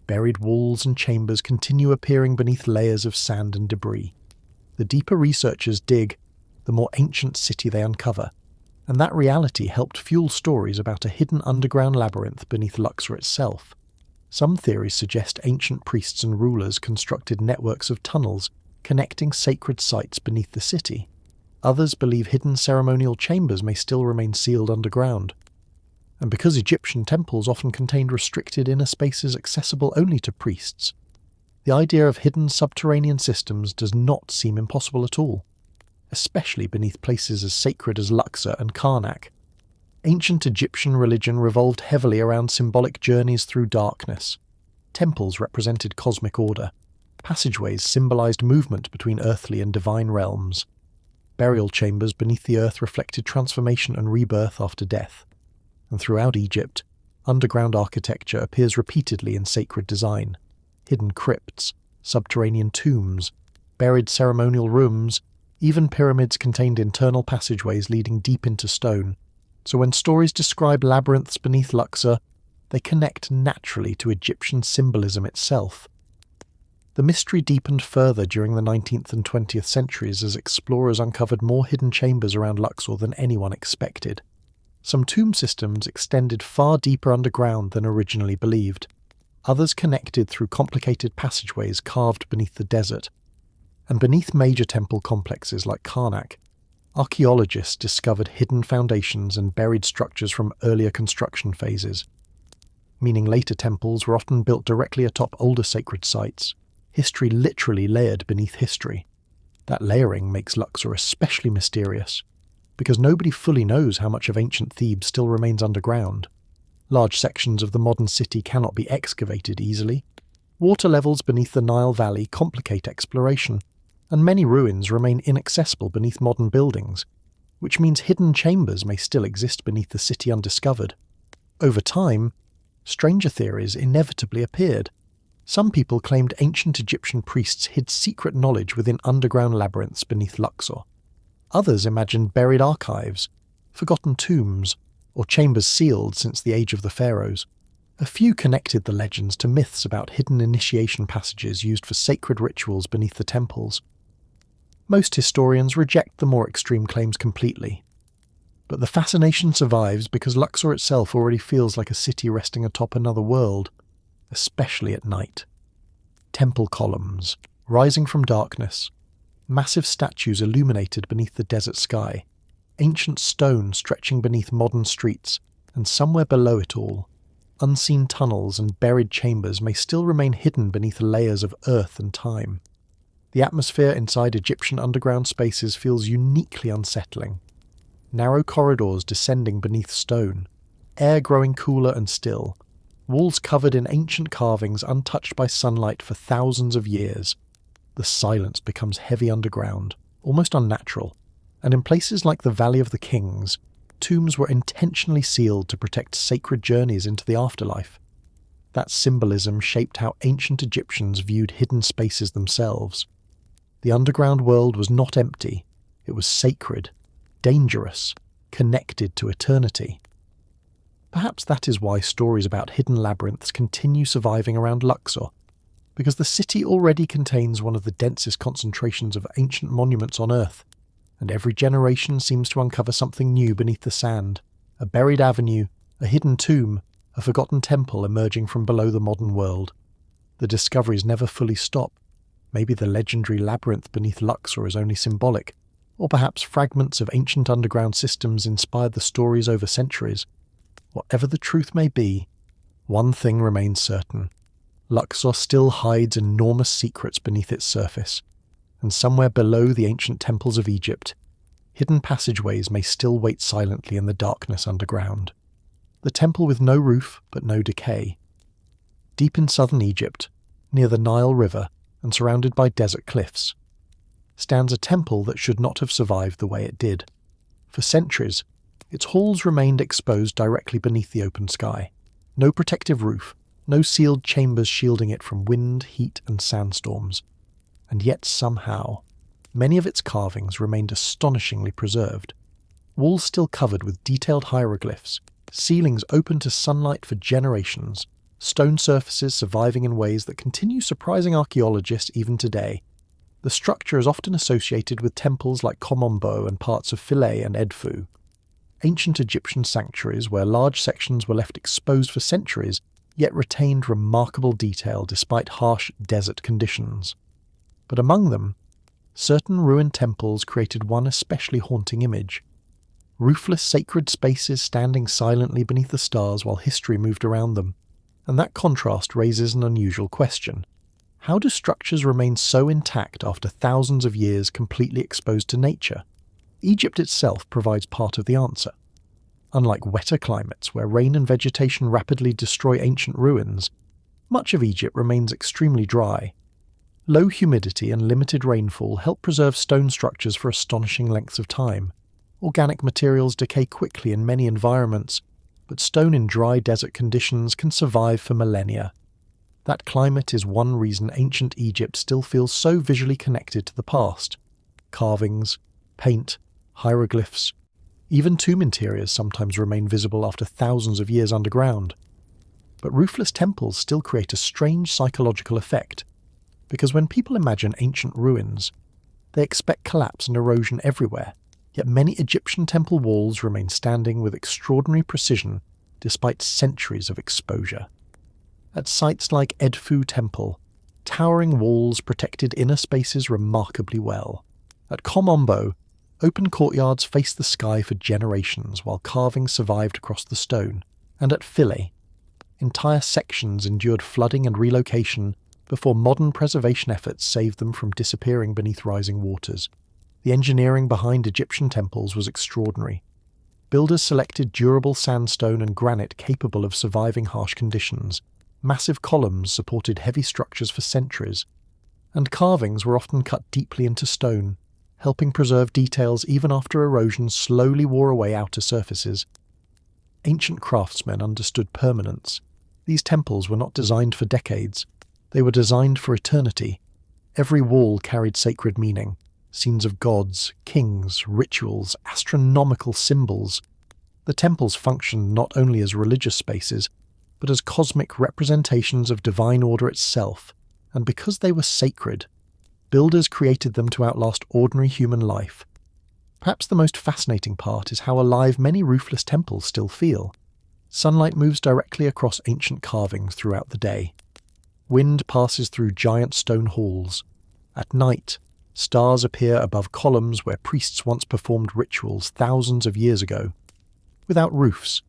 Buried walls and chambers continue appearing beneath layers of sand and debris. The deeper researchers dig, the more ancient city they uncover, and that reality helped fuel stories about a hidden underground labyrinth beneath Luxor itself. Some theories suggest ancient priests and rulers constructed networks of tunnels connecting sacred sites beneath the city. Others believe hidden ceremonial chambers may still remain sealed underground. And because Egyptian temples often contained restricted inner spaces accessible only to priests, the idea of hidden subterranean systems does not seem impossible at all. especially beneath places as sacred as Luxor and Karnak. Ancient Egyptian religion revolved heavily around symbolic journeys through darkness. Temples represented cosmic order. Passageways symbolized movement between earthly and divine realms. Burial chambers beneath the earth reflected transformation and rebirth after death. And throughout Egypt, underground architecture appears repeatedly in sacred design. Hidden crypts, subterranean tombs, buried ceremonial rooms, even pyramids contained internal passageways leading deep into stone. So when stories describe labyrinths beneath Luxor, they connect naturally to Egyptian symbolism itself. The mystery deepened further during the 19th and 20th centuries as explorers uncovered more hidden chambers around Luxor than anyone expected. Some tomb systems extended far deeper underground than originally believed. Others connected through complicated passageways carved beneath the desert. And beneath major temple complexes like Karnak, archaeologists discovered hidden foundations and buried structures from earlier construction phases, meaning later temples were often built directly atop older sacred sites. History literally layered beneath history. That layering makes Luxor especially mysterious, because nobody fully knows how much of ancient Thebes still remains underground. Large sections of the modern city cannot be excavated easily. Water levels beneath the Nile Valley complicate exploration, and many ruins remain inaccessible beneath modern buildings, which means hidden chambers may still exist beneath the city undiscovered. Over time, stranger theories inevitably appeared. Some people claimed ancient Egyptian priests hid secret knowledge within underground labyrinths beneath Luxor. Others imagined buried archives, forgotten tombs, or chambers sealed since the age of the pharaohs. A few connected the legends to myths about hidden initiation passages used for sacred rituals beneath the temples. Most historians reject the more extreme claims completely. But the fascination survives because Luxor itself already feels like a city resting atop another world, especially at night. Temple columns, rising from darkness, massive statues illuminated beneath the desert sky, ancient stone stretching beneath modern streets, and somewhere below it all, unseen tunnels and buried chambers may still remain hidden beneath layers of earth and time. The atmosphere inside Egyptian underground spaces feels uniquely unsettling. Narrow corridors descending beneath stone, air growing cooler and still, walls covered in ancient carvings untouched by sunlight for thousands of years. The silence becomes heavy underground, almost unnatural, and in places like the Valley of the Kings, tombs were intentionally sealed to protect sacred journeys into the afterlife. That symbolism shaped how ancient Egyptians viewed hidden spaces themselves. The underground world was not empty, it was sacred, dangerous, connected to eternity. Perhaps that is why stories about hidden labyrinths continue surviving around Luxor, because the city already contains one of the densest concentrations of ancient monuments on Earth, and every generation seems to uncover something new beneath the sand, a buried avenue, a hidden tomb, a forgotten temple emerging from below the modern world. The discoveries never fully stop. Maybe the legendary labyrinth beneath Luxor is only symbolic, or perhaps fragments of ancient underground systems inspired the stories over centuries. Whatever the truth may be, one thing remains certain. Luxor still hides enormous secrets beneath its surface, and somewhere below the ancient temples of Egypt, hidden passageways may still wait silently in the darkness underground. The temple with no roof but no decay. Deep in southern Egypt, near the Nile River and surrounded by desert cliffs, stands a temple that should not have survived the way it did. For centuries, its halls remained exposed directly beneath the open sky. No protective roof, no sealed chambers shielding it from wind, heat, and sandstorms. And yet somehow, many of its carvings remained astonishingly preserved. Walls still covered with detailed hieroglyphs, ceilings open to sunlight for generations, stone surfaces surviving in ways that continue surprising archaeologists even today. The structure is often associated with temples like Komombo and parts of Philae and Edfu, ancient Egyptian sanctuaries where large sections were left exposed for centuries, yet retained remarkable detail despite harsh desert conditions. But among them, certain ruined temples created one especially haunting image. Roofless sacred spaces standing silently beneath the stars while history moved around them. And that contrast raises an unusual question. How do structures remain so intact after thousands of years completely exposed to nature? Egypt itself provides part of the answer. Unlike wetter climates where rain and vegetation rapidly destroy ancient ruins, much of Egypt remains extremely dry. Low humidity and limited rainfall help preserve stone structures for astonishing lengths of time. Organic materials decay quickly in many environments, but stone in dry desert conditions can survive for millennia. That climate is one reason ancient Egypt still feels so visually connected to the past. Carvings, paint, hieroglyphs, even tomb interiors sometimes remain visible after thousands of years underground. But roofless temples still create a strange psychological effect, because when people imagine ancient ruins, they expect collapse and erosion everywhere, yet many Egyptian temple walls remain standing with extraordinary precision despite centuries of exposure. At sites like Edfu Temple, towering walls protected inner spaces remarkably well. At Komombo, open courtyards faced the sky for generations while carvings survived across the stone. And at Philae, entire sections endured flooding and relocation before modern preservation efforts saved them from disappearing beneath rising waters. The engineering behind Egyptian temples was extraordinary. Builders selected durable sandstone and granite capable of surviving harsh conditions. Massive columns supported heavy structures for centuries, and carvings were often cut deeply into stone, helping preserve details even after erosion slowly wore away outer surfaces. Ancient craftsmen understood permanence. These temples were not designed for decades. They were designed for eternity. Every wall carried sacred meaning. Scenes of gods, kings, rituals, astronomical symbols. The temples functioned not only as religious spaces, but as cosmic representations of divine order itself, and because they were sacred, builders created them to outlast ordinary human life. Perhaps the most fascinating part is how alive many roofless temples still feel. Sunlight moves directly across ancient carvings throughout the day. Wind passes through giant stone halls. At night, stars appear above columns where priests once performed rituals thousands of years ago. Without roofs,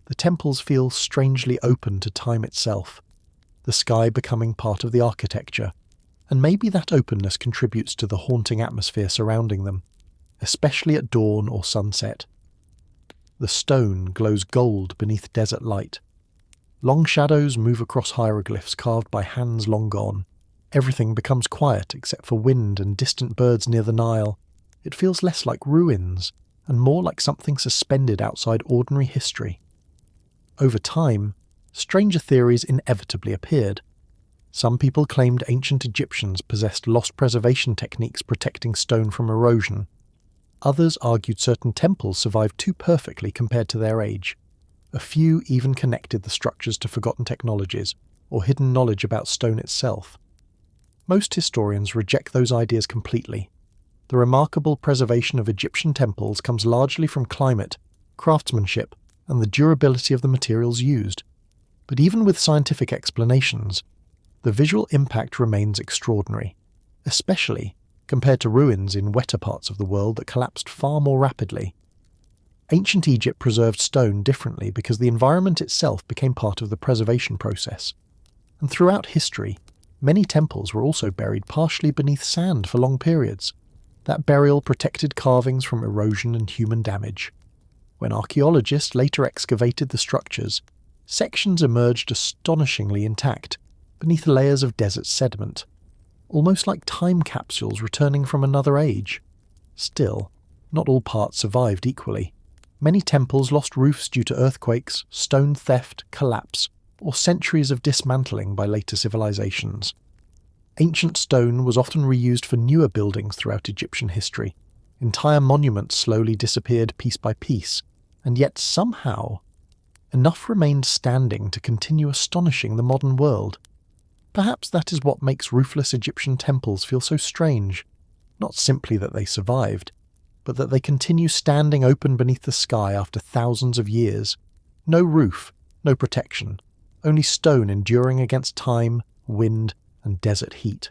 the temples feel strangely open to time itself, the sky becoming part of the architecture, and maybe that openness contributes to the haunting atmosphere surrounding them, especially at dawn or sunset. The stone glows gold beneath desert light. Long shadows move across hieroglyphs carved by hands long gone. Everything becomes quiet except for wind and distant birds near the Nile. It feels less like ruins and more like something suspended outside ordinary history. Over time, stranger theories inevitably appeared. Some people claimed ancient Egyptians possessed lost preservation techniques protecting stone from erosion. Others argued certain temples survived too perfectly compared to their age. A few even connected the structures to forgotten technologies or hidden knowledge about stone itself. Most historians reject those ideas completely. The remarkable preservation of Egyptian temples comes largely from climate, craftsmanship, and the durability of the materials used. But even with scientific explanations, the visual impact remains extraordinary, especially compared to ruins in wetter parts of the world that collapsed far more rapidly. Ancient Egypt preserved stone differently because the environment itself became part of the preservation process. And throughout history, many temples were also buried partially beneath sand for long periods. That burial protected carvings from erosion and human damage. When archaeologists later excavated the structures, sections emerged astonishingly intact, beneath layers of desert sediment, almost like time capsules returning from another age. Still, not all parts survived equally. Many temples lost roofs due to earthquakes, stone theft, collapse, or centuries of dismantling by later civilizations. Ancient stone was often reused for newer buildings throughout Egyptian history. Entire monuments slowly disappeared piece by piece, and yet somehow, enough remained standing to continue astonishing the modern world. Perhaps that is what makes roofless Egyptian temples feel so strange, not simply that they survived, but that they continue standing open beneath the sky after thousands of years. No roof, no protection, only stone enduring against time, wind, and desert heat.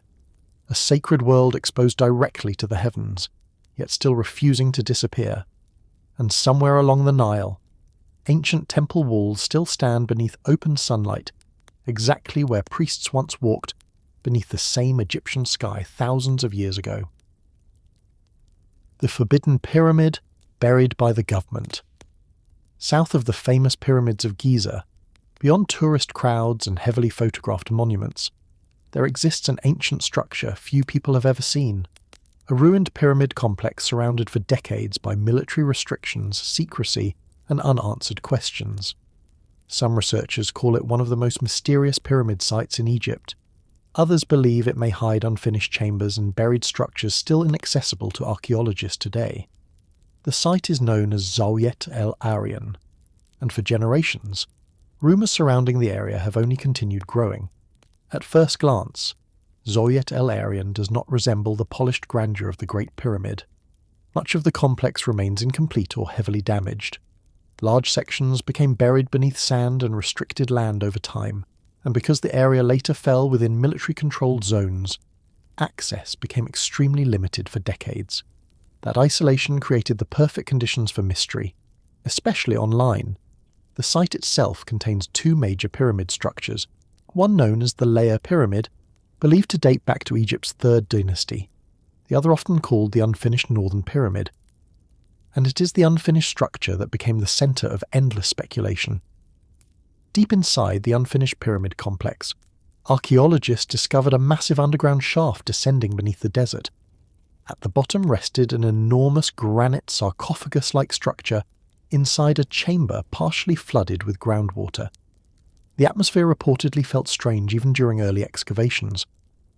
A sacred world exposed directly to the heavens, yet still refusing to disappear. And somewhere along the Nile, ancient temple walls still stand beneath open sunlight, exactly where priests once walked beneath the same Egyptian sky thousands of years ago. The Forbidden Pyramid, buried by the government. South of the famous pyramids of Giza, beyond tourist crowds and heavily photographed monuments, there exists an ancient structure few people have ever seen. A ruined pyramid complex surrounded for decades by military restrictions, secrecy, and unanswered questions. Some researchers call it one of the most mysterious pyramid sites in Egypt. Others believe it may hide unfinished chambers and buried structures still inaccessible to archaeologists today. The site is known as Zawiet El Aryan, and for generations, rumours surrounding the area have only continued growing. At first glance, Zawiet El Aryan does not resemble the polished grandeur of the Great Pyramid. Much of the complex remains incomplete or heavily damaged. Large sections became buried beneath sand and restricted land over time, and because the area later fell within military-controlled zones, access became extremely limited for decades. That isolation created the perfect conditions for mystery, especially online. The site itself contains two major pyramid structures, one known as the Layer Pyramid, believed to date back to Egypt's third dynasty, the other often called the Unfinished Northern Pyramid. And it is the unfinished structure that became the centre of endless speculation. Deep inside the unfinished pyramid complex, archaeologists discovered a massive underground shaft descending beneath the desert. At the bottom rested an enormous granite sarcophagus-like structure inside a chamber partially flooded with groundwater. The atmosphere reportedly felt strange even during early excavations.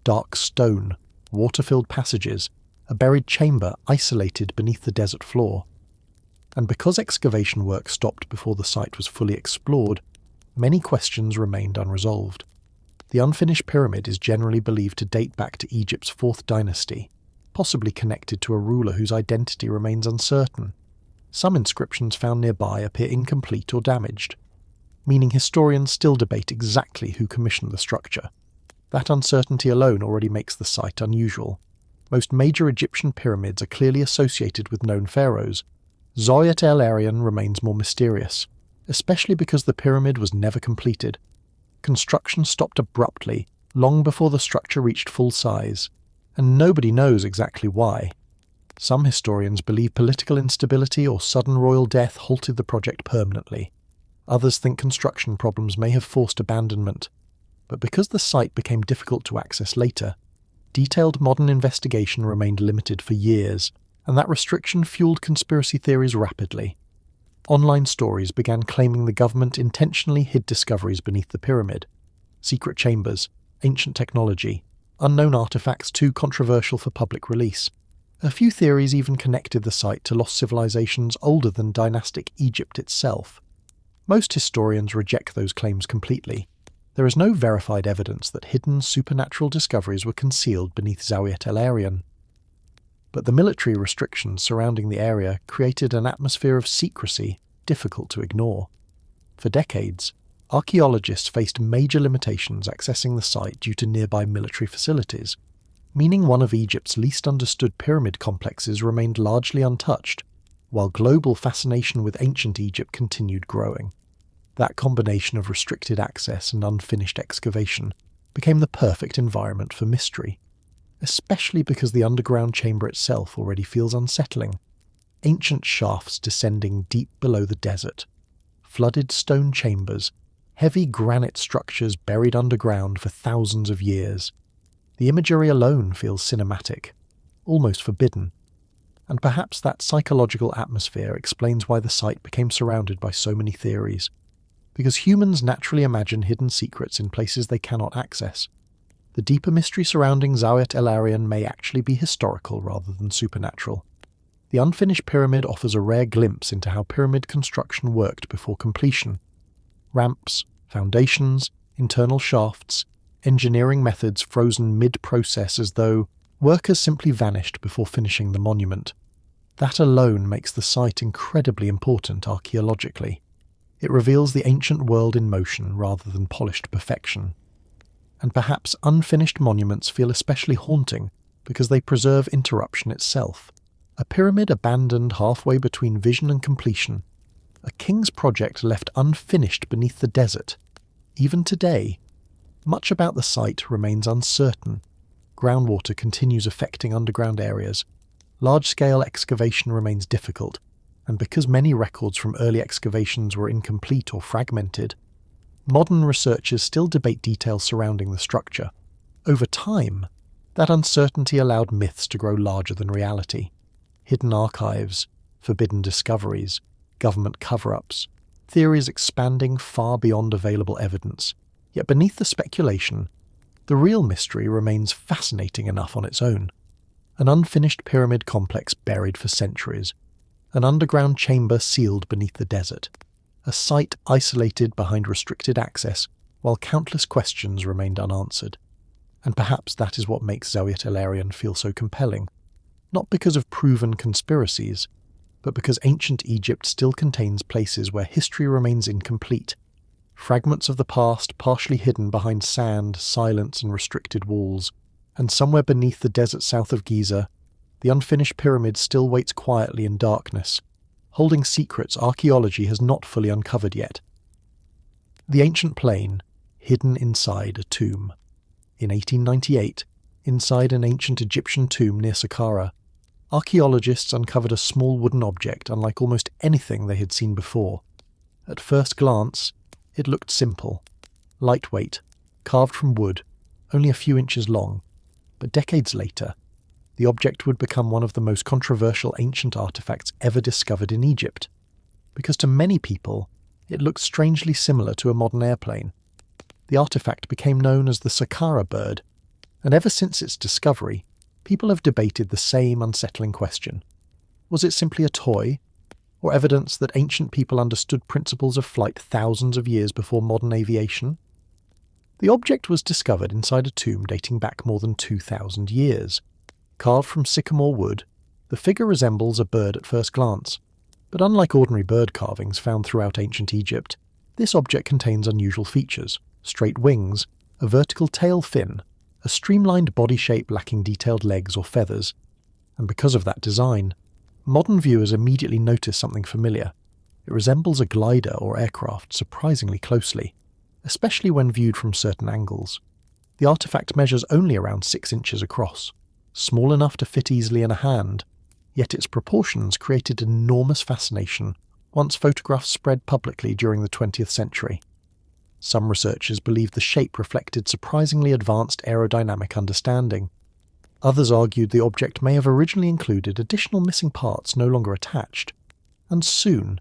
Dark stone, water-filled passages, a buried chamber isolated beneath the desert floor. And because excavation work stopped before the site was fully explored, many questions remained unresolved. The unfinished pyramid is generally believed to date back to Egypt's fourth dynasty, possibly connected to a ruler whose identity remains uncertain. Some inscriptions found nearby appear incomplete or damaged, meaning historians still debate exactly who commissioned the structure. That uncertainty alone already makes the site unusual. Most major Egyptian pyramids are clearly associated with known pharaohs. Zawiet El Aryan remains more mysterious, especially because the pyramid was never completed. Construction stopped abruptly, long before the structure reached full size, and nobody knows exactly why. Some historians believe political instability or sudden royal death halted the project permanently. Others think construction problems may have forced abandonment. But because the site became difficult to access later, detailed modern investigation remained limited for years, and that restriction fueled conspiracy theories rapidly. Online stories began claiming the government intentionally hid discoveries beneath the pyramid. Secret chambers, ancient technology, unknown artifacts too controversial for public release. A few theories even connected the site to lost civilizations older than dynastic Egypt itself. Most historians reject those claims completely. There is no verified evidence that hidden supernatural discoveries were concealed beneath Zawiet El Aryan. But the military restrictions surrounding the area created an atmosphere of secrecy difficult to ignore. For decades, archaeologists faced major limitations accessing the site due to nearby military facilities, meaning one of Egypt's least understood pyramid complexes remained largely untouched, while global fascination with ancient Egypt continued growing. That combination of restricted access and unfinished excavation became the perfect environment for mystery, especially because the underground chamber itself already feels unsettling. Ancient shafts descending deep below the desert, flooded stone chambers, heavy granite structures buried underground for thousands of years. The imagery alone feels cinematic, almost forbidden, and perhaps that psychological atmosphere explains why the site became surrounded by so many theories. Because humans naturally imagine hidden secrets in places they cannot access. The deeper mystery surrounding Zawiet El Aryan may actually be historical rather than supernatural. The unfinished pyramid offers a rare glimpse into how pyramid construction worked before completion. Ramps, foundations, internal shafts, engineering methods frozen mid-process as though workers simply vanished before finishing the monument. That alone makes the site incredibly important archaeologically. It reveals the ancient world in motion rather than polished perfection. And perhaps unfinished monuments feel especially haunting because they preserve interruption itself. A pyramid abandoned halfway between vision and completion. A king's project left unfinished beneath the desert. Even today, Much about the site remains uncertain. Groundwater continues affecting underground areas. Large-scale excavation remains difficult, and because many records from early excavations were incomplete or fragmented, modern researchers still debate details surrounding the structure. Over time, that uncertainty allowed myths to grow larger than reality. Hidden archives, forbidden discoveries, government cover-ups, theories expanding far beyond available evidence. Yet beneath the speculation, the real mystery remains fascinating enough on its own. An unfinished pyramid complex buried for centuries, an underground chamber sealed beneath the desert, a site isolated behind restricted access while countless questions remained unanswered. And perhaps that is what makes Zawiat el-Arian feel so compelling, not because of proven conspiracies, but because ancient Egypt still contains places where history remains incomplete, fragments of the past partially hidden behind sand, silence and restricted walls, and somewhere beneath the desert south of Giza, the unfinished pyramid still waits quietly in darkness, holding secrets archaeology has not fully uncovered yet. The ancient plain, hidden inside a tomb. In 1898, inside an ancient Egyptian tomb near Saqqara, archaeologists uncovered a small wooden object unlike almost anything they had seen before. At first glance, it looked simple, lightweight, carved from wood, only a few inches long. But decades later, the object would become one of the most controversial ancient artifacts ever discovered in Egypt, because to many people, it looked strangely similar to a modern airplane. The artifact became known as the Saqqara bird, and ever since its discovery, people have debated the same unsettling question. Was it simply a toy, or evidence that ancient people understood principles of flight thousands of years before modern aviation? The object was discovered inside a tomb dating back more than 2,000 years. Carved from sycamore wood, the figure resembles a bird at first glance, but unlike ordinary bird carvings found throughout ancient Egypt, this object contains unusual features: straight wings, a vertical tail fin, a streamlined body shape lacking detailed legs or feathers, and because of that design, modern viewers immediately notice something familiar. It resembles a glider or aircraft surprisingly closely, especially when viewed from certain angles. The artifact measures only around 6 inches across, small enough to fit easily in a hand, yet its proportions created enormous fascination once photographs spread publicly during the 20th century. Some researchers believe the shape reflected surprisingly advanced aerodynamic understanding. Others argued the object may have originally included additional missing parts no longer attached. And soon,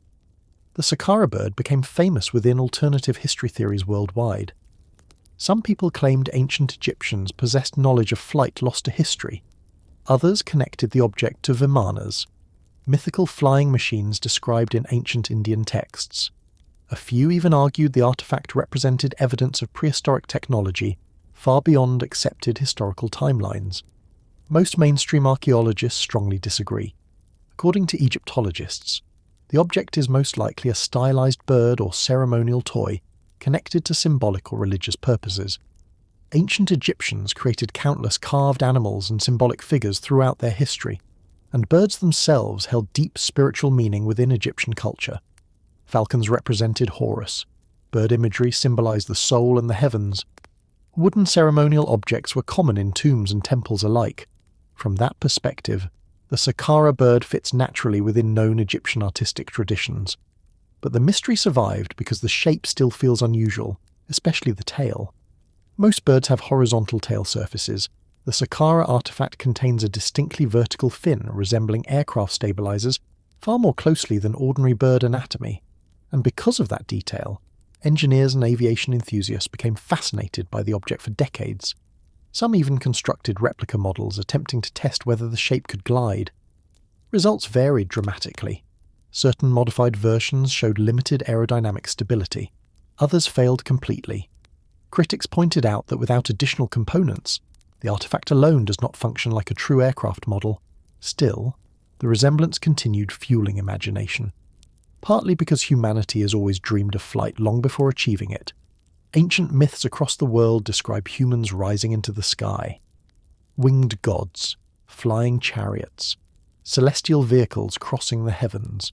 the Saqqara bird became famous within alternative history theories worldwide. Some people claimed ancient Egyptians possessed knowledge of flight lost to history. Others connected the object to vimanas, mythical flying machines described in ancient Indian texts. A few even argued the artifact represented evidence of prehistoric technology far beyond accepted historical timelines. Most mainstream archaeologists strongly disagree. According to Egyptologists, the object is most likely a stylized bird or ceremonial toy connected to symbolic or religious purposes. Ancient Egyptians created countless carved animals and symbolic figures throughout their history, and birds themselves held deep spiritual meaning within Egyptian culture. Falcons represented Horus. Bird imagery symbolized the soul and the heavens. Wooden ceremonial objects were common in tombs and temples alike. From that perspective, the Saqqara bird fits naturally within known Egyptian artistic traditions. But the mystery survived because the shape still feels unusual, especially the tail. Most birds have horizontal tail surfaces. The Saqqara artifact contains a distinctly vertical fin resembling aircraft stabilizers far more closely than ordinary bird anatomy. And because of that detail, engineers and aviation enthusiasts became fascinated by the object for decades. Some even constructed replica models attempting to test whether the shape could glide. Results varied dramatically. Certain modified versions showed limited aerodynamic stability. Others failed completely. Critics pointed out that without additional components, the artifact alone does not function like a true aircraft model. Still, the resemblance continued fueling imagination. Partly because humanity has always dreamed of flight long before achieving it. Ancient myths across the world describe humans rising into the sky. Winged gods, flying chariots, celestial vehicles crossing the heavens.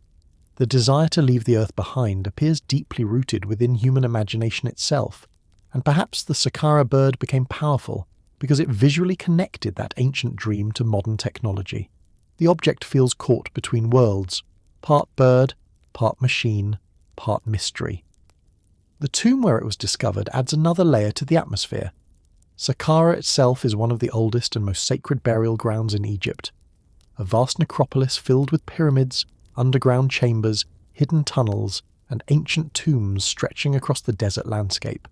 The desire to leave the earth behind appears deeply rooted within human imagination itself, And perhaps the Saqqara bird became powerful because it visually connected that ancient dream to modern technology. The object feels caught between worlds, part bird, part machine, part mystery. The tomb where it was discovered adds another layer to the atmosphere. Saqqara itself is one of the oldest and most sacred burial grounds in Egypt. A vast necropolis filled with pyramids, underground chambers, hidden tunnels, and ancient tombs stretching across the desert landscape.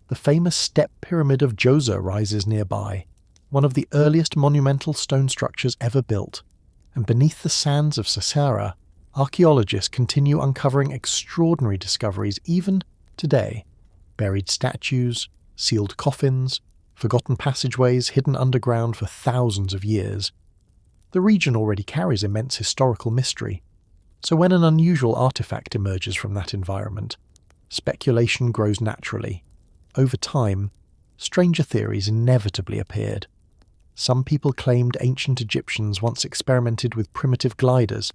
The famous step pyramid of Giza rises nearby, one of the earliest monumental stone structures ever built, and beneath the sands of Saqqara, archaeologists continue uncovering extraordinary discoveries even today. Buried statues, sealed coffins, forgotten passageways hidden underground for thousands of years. The region already carries immense historical mystery, so when an unusual artifact emerges from that environment, speculation grows naturally. Over time, stranger theories inevitably appeared. Some people claimed ancient Egyptians once experimented with primitive gliders.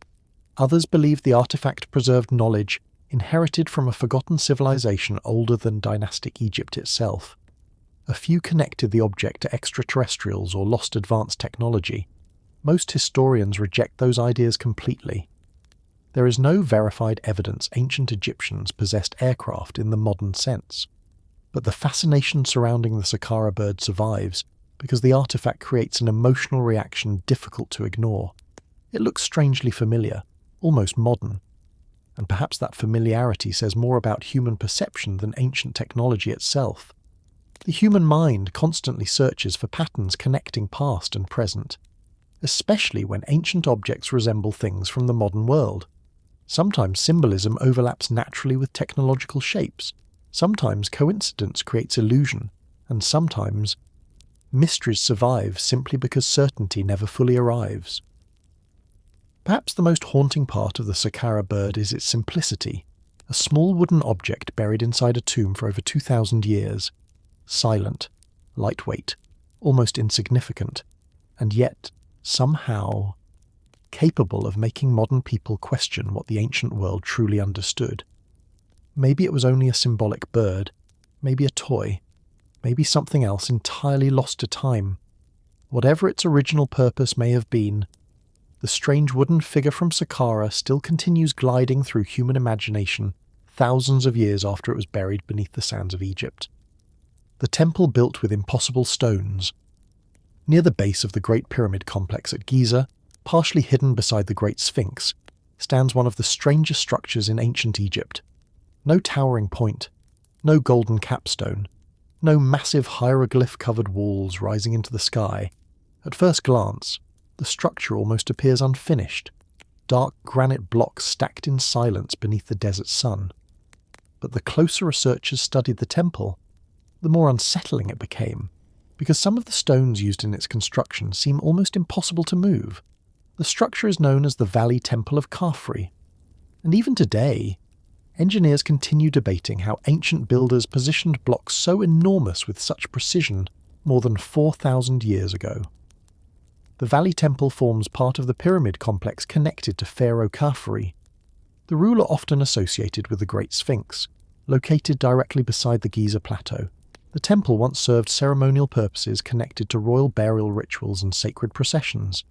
Others believed the artifact preserved knowledge inherited from a forgotten civilization older than dynastic Egypt itself. A few connected the object to extraterrestrials or lost advanced technology. Most historians reject those ideas completely. There is no verified evidence ancient Egyptians possessed aircraft in the modern sense. But the fascination surrounding the Saqqara bird survives because the artifact creates an emotional reaction difficult to ignore. It looks strangely familiar, almost modern. And perhaps that familiarity says more about human perception than ancient technology itself. The human mind constantly searches for patterns connecting past and present, especially when ancient objects resemble things from the modern world. Sometimes symbolism overlaps naturally with technological shapes. Sometimes coincidence creates illusion, and sometimes mysteries survive simply because certainty never fully arrives. Perhaps the most haunting part of the Saqqara bird is its simplicity, a small wooden object buried inside a tomb for over 2,000 years, silent, lightweight, almost insignificant, and yet, somehow, capable of making modern people question what the ancient world truly understood. Maybe it was only a symbolic bird, maybe a toy, maybe something else entirely lost to time. Whatever its original purpose may have been, the strange wooden figure from Saqqara still continues gliding through human imagination thousands of years after it was buried beneath the sands of Egypt. The temple built with impossible stones. Near the base of the Great Pyramid complex at Giza, partially hidden beside the Great Sphinx, stands one of the strangest structures in ancient Egypt. No towering point, no golden capstone, no massive hieroglyph-covered walls rising into the sky. At first glance, the structure almost appears unfinished, dark granite blocks stacked in silence beneath the desert sun. But the closer researchers studied the temple, the more unsettling it became, because some of the stones used in its construction seem almost impossible to move. The structure is known as the Valley Temple of Khafre, and even today, engineers continue debating how ancient builders positioned blocks so enormous with such precision more than 4,000 years ago. The Valley Temple forms part of the pyramid complex connected to Pharaoh Khafre, the ruler often associated with the Great Sphinx, located directly beside the Giza Plateau. The temple once served ceremonial purposes connected to royal burial rituals and sacred processions.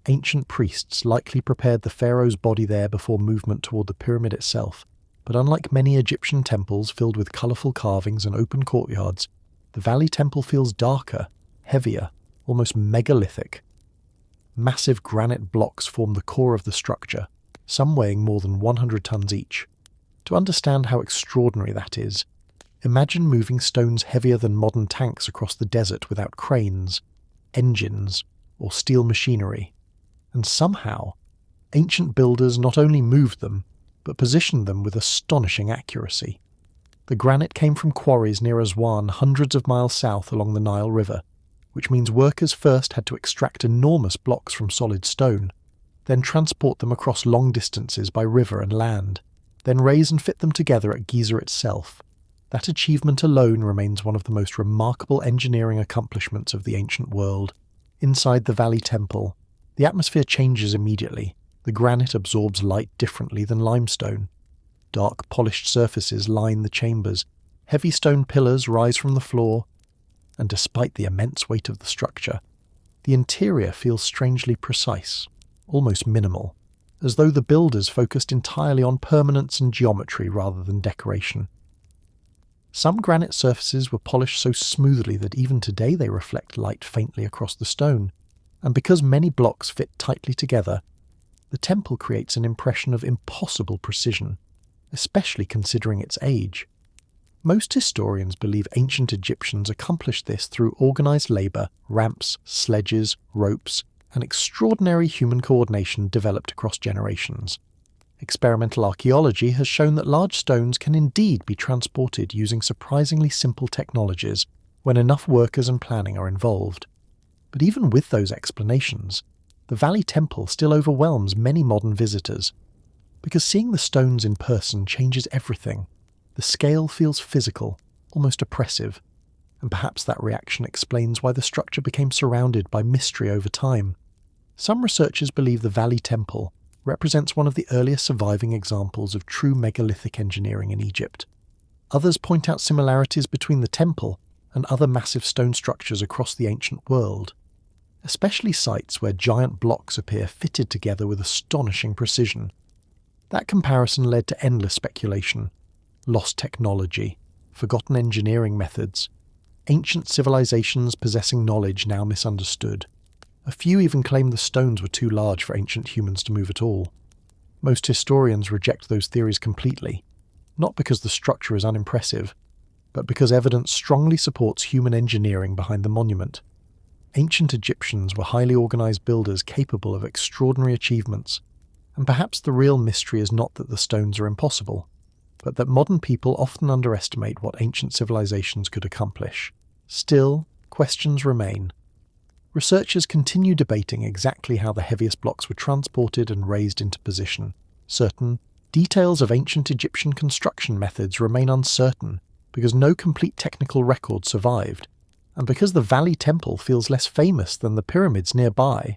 Ancient priests likely prepared the pharaoh's body there before movement toward the pyramid itself. But unlike many Egyptian temples filled with colourful carvings and open courtyards, the Valley Temple feels darker, heavier, almost megalithic. Massive granite blocks form the core of the structure, some weighing more than 100 tons each. To understand how extraordinary that is, imagine moving stones heavier than modern tanks across the desert without cranes, engines, or steel machinery. And somehow, ancient builders not only moved them, but positioned them with astonishing accuracy. The granite came from quarries near Aswan, hundreds of miles south along the Nile River, which means workers first had to extract enormous blocks from solid stone, then transport them across long distances by river and land, then raise and fit them together at Giza itself. That achievement alone remains one of the most remarkable engineering accomplishments of the ancient world. Inside the Valley Temple, the atmosphere changes immediately. The granite absorbs light differently than limestone. Dark, polished surfaces line the chambers, Heavy stone pillars rise from the floor, and despite the immense weight of the structure, the interior feels strangely precise, almost minimal, as though the builders focused entirely on permanence and geometry rather than decoration. Some granite surfaces were polished so smoothly that even today they reflect light faintly across the stone, and because many blocks fit tightly together, the temple creates an impression of impossible precision, especially considering its age. Most historians believe ancient Egyptians accomplished this through organized labor, ramps, sledges, ropes, and extraordinary human coordination developed across generations. Experimental archaeology has shown that large stones can indeed be transported using surprisingly simple technologies when enough workers and planning are involved. But even with those explanations, the Valley Temple still overwhelms many modern visitors, because seeing the stones in person changes everything. The scale feels physical, almost oppressive, and perhaps that reaction explains why the structure became surrounded by mystery over time. Some researchers believe the Valley Temple represents one of the earliest surviving examples of true megalithic engineering in Egypt. Others point out similarities between the temple and other massive stone structures across the ancient world, especially sites where giant blocks appear fitted together with astonishing precision. That comparison led to endless speculation: lost technology, forgotten engineering methods, ancient civilizations possessing knowledge now misunderstood. A few even claim the stones were too large for ancient humans to move at all. Most historians reject those theories completely, not because the structure is unimpressive, but because evidence strongly supports human engineering behind the monument. Ancient Egyptians were highly organized builders capable of extraordinary achievements, and perhaps the real mystery is not that the stones are impossible, but that modern people often underestimate what ancient civilizations could accomplish. Still, questions remain. Researchers continue debating exactly how the heaviest blocks were transported and raised into position. Certain details of ancient Egyptian construction methods remain uncertain because no complete technical record survived, and because the Valley Temple feels less famous than the pyramids nearby.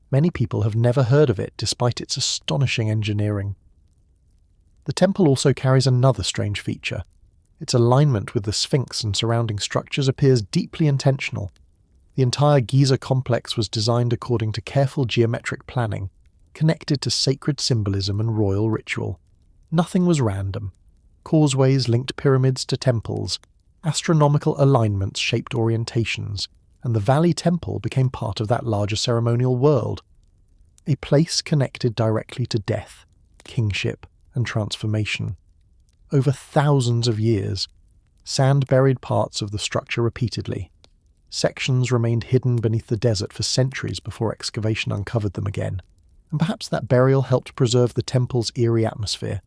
Many people have never heard of it despite its astonishing engineering. The temple also carries another strange feature. Its alignment with the Sphinx and surrounding structures appears deeply intentional. The entire Giza complex was designed according to careful geometric planning, connected to sacred symbolism and royal ritual. Nothing was random. Causeways linked pyramids to temples, astronomical alignments shaped orientations, and the Valley Temple became part of that larger ceremonial world. A place connected directly to death, kingship, and transformation. Over thousands of years, sand buried parts of the structure repeatedly. Sections remained hidden beneath the desert for centuries before excavation uncovered them again, and perhaps that burial helped preserve the temple's eerie atmosphere,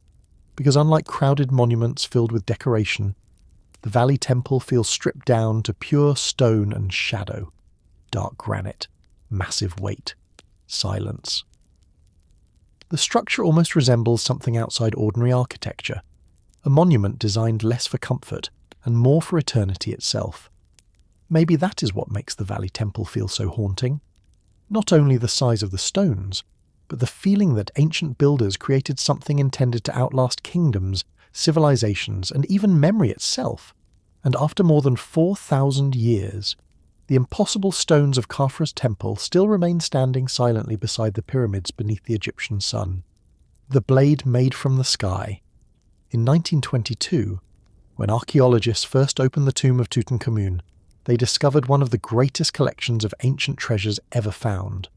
because unlike crowded monuments filled with decoration, the Valley Temple feels stripped down to pure stone and shadow, dark granite, massive weight, silence. The structure almost resembles something outside ordinary architecture, a monument designed less for comfort and more for eternity itself. Maybe that is what makes the Valley Temple feel so haunting. Not only the size of the stones, but the feeling that ancient builders created something intended to outlast kingdoms, civilizations, and even memory itself. And after more than 4,000 years, the impossible stones of Khafra's temple still remain standing silently beside the pyramids beneath the Egyptian sun. The blade made from the sky. In 1922, when archaeologists first opened the tomb of Tutankhamun, they discovered one of the greatest collections of ancient treasures ever found.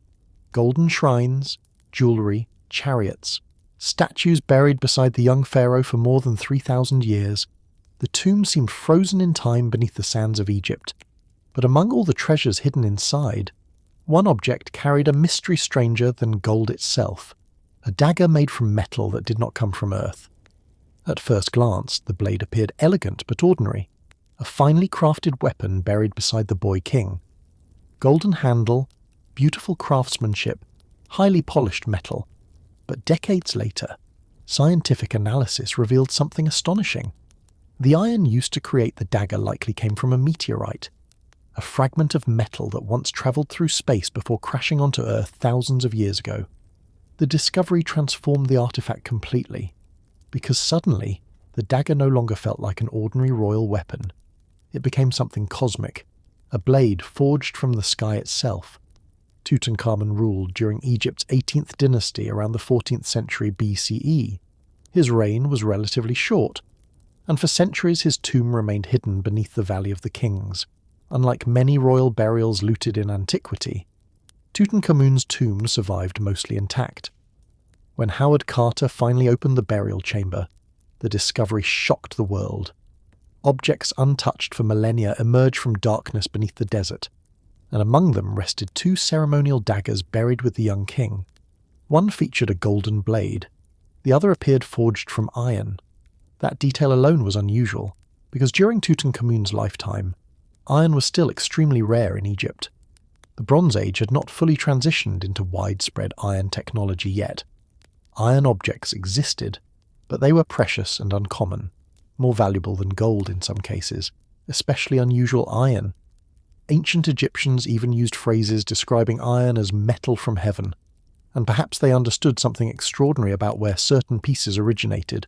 Golden shrines, jewellery, chariots, statues buried beside the young pharaoh for more than 3,000 years. The tomb seemed frozen in time beneath the sands of Egypt. But among all the treasures hidden inside, one object carried a mystery stranger than gold itself, a dagger made from metal that did not come from earth. At first glance, the blade appeared elegant but ordinary, a finely crafted weapon buried beside the boy king. Golden handle, beautiful craftsmanship, highly polished metal. But decades later, scientific analysis revealed something astonishing. The iron used to create the dagger likely came from a meteorite, a fragment of metal that once travelled through space before crashing onto Earth thousands of years ago. The discovery transformed the artifact completely, because suddenly the dagger no longer felt like an ordinary royal weapon. It became something cosmic, a blade forged from the sky itself. Tutankhamun ruled during Egypt's 18th dynasty around the 14th century BCE. His reign was relatively short, and for centuries his tomb remained hidden beneath the Valley of the Kings. Unlike many royal burials looted in antiquity, Tutankhamun's tomb survived mostly intact. When Howard Carter finally opened the burial chamber, the discovery shocked the world. Objects untouched for millennia emerged from darkness beneath the desert, and among them rested two ceremonial daggers buried with the young king. One featured a golden blade, the other appeared forged from iron. That detail alone was unusual, because during Tutankhamun's lifetime, iron was still extremely rare in Egypt. The Bronze Age had not fully transitioned into widespread iron technology yet. Iron objects existed, but they were precious and uncommon, more valuable than gold in some cases, especially unusual iron. Ancient Egyptians even used phrases describing iron as metal from heaven, and perhaps they understood something extraordinary about where certain pieces originated.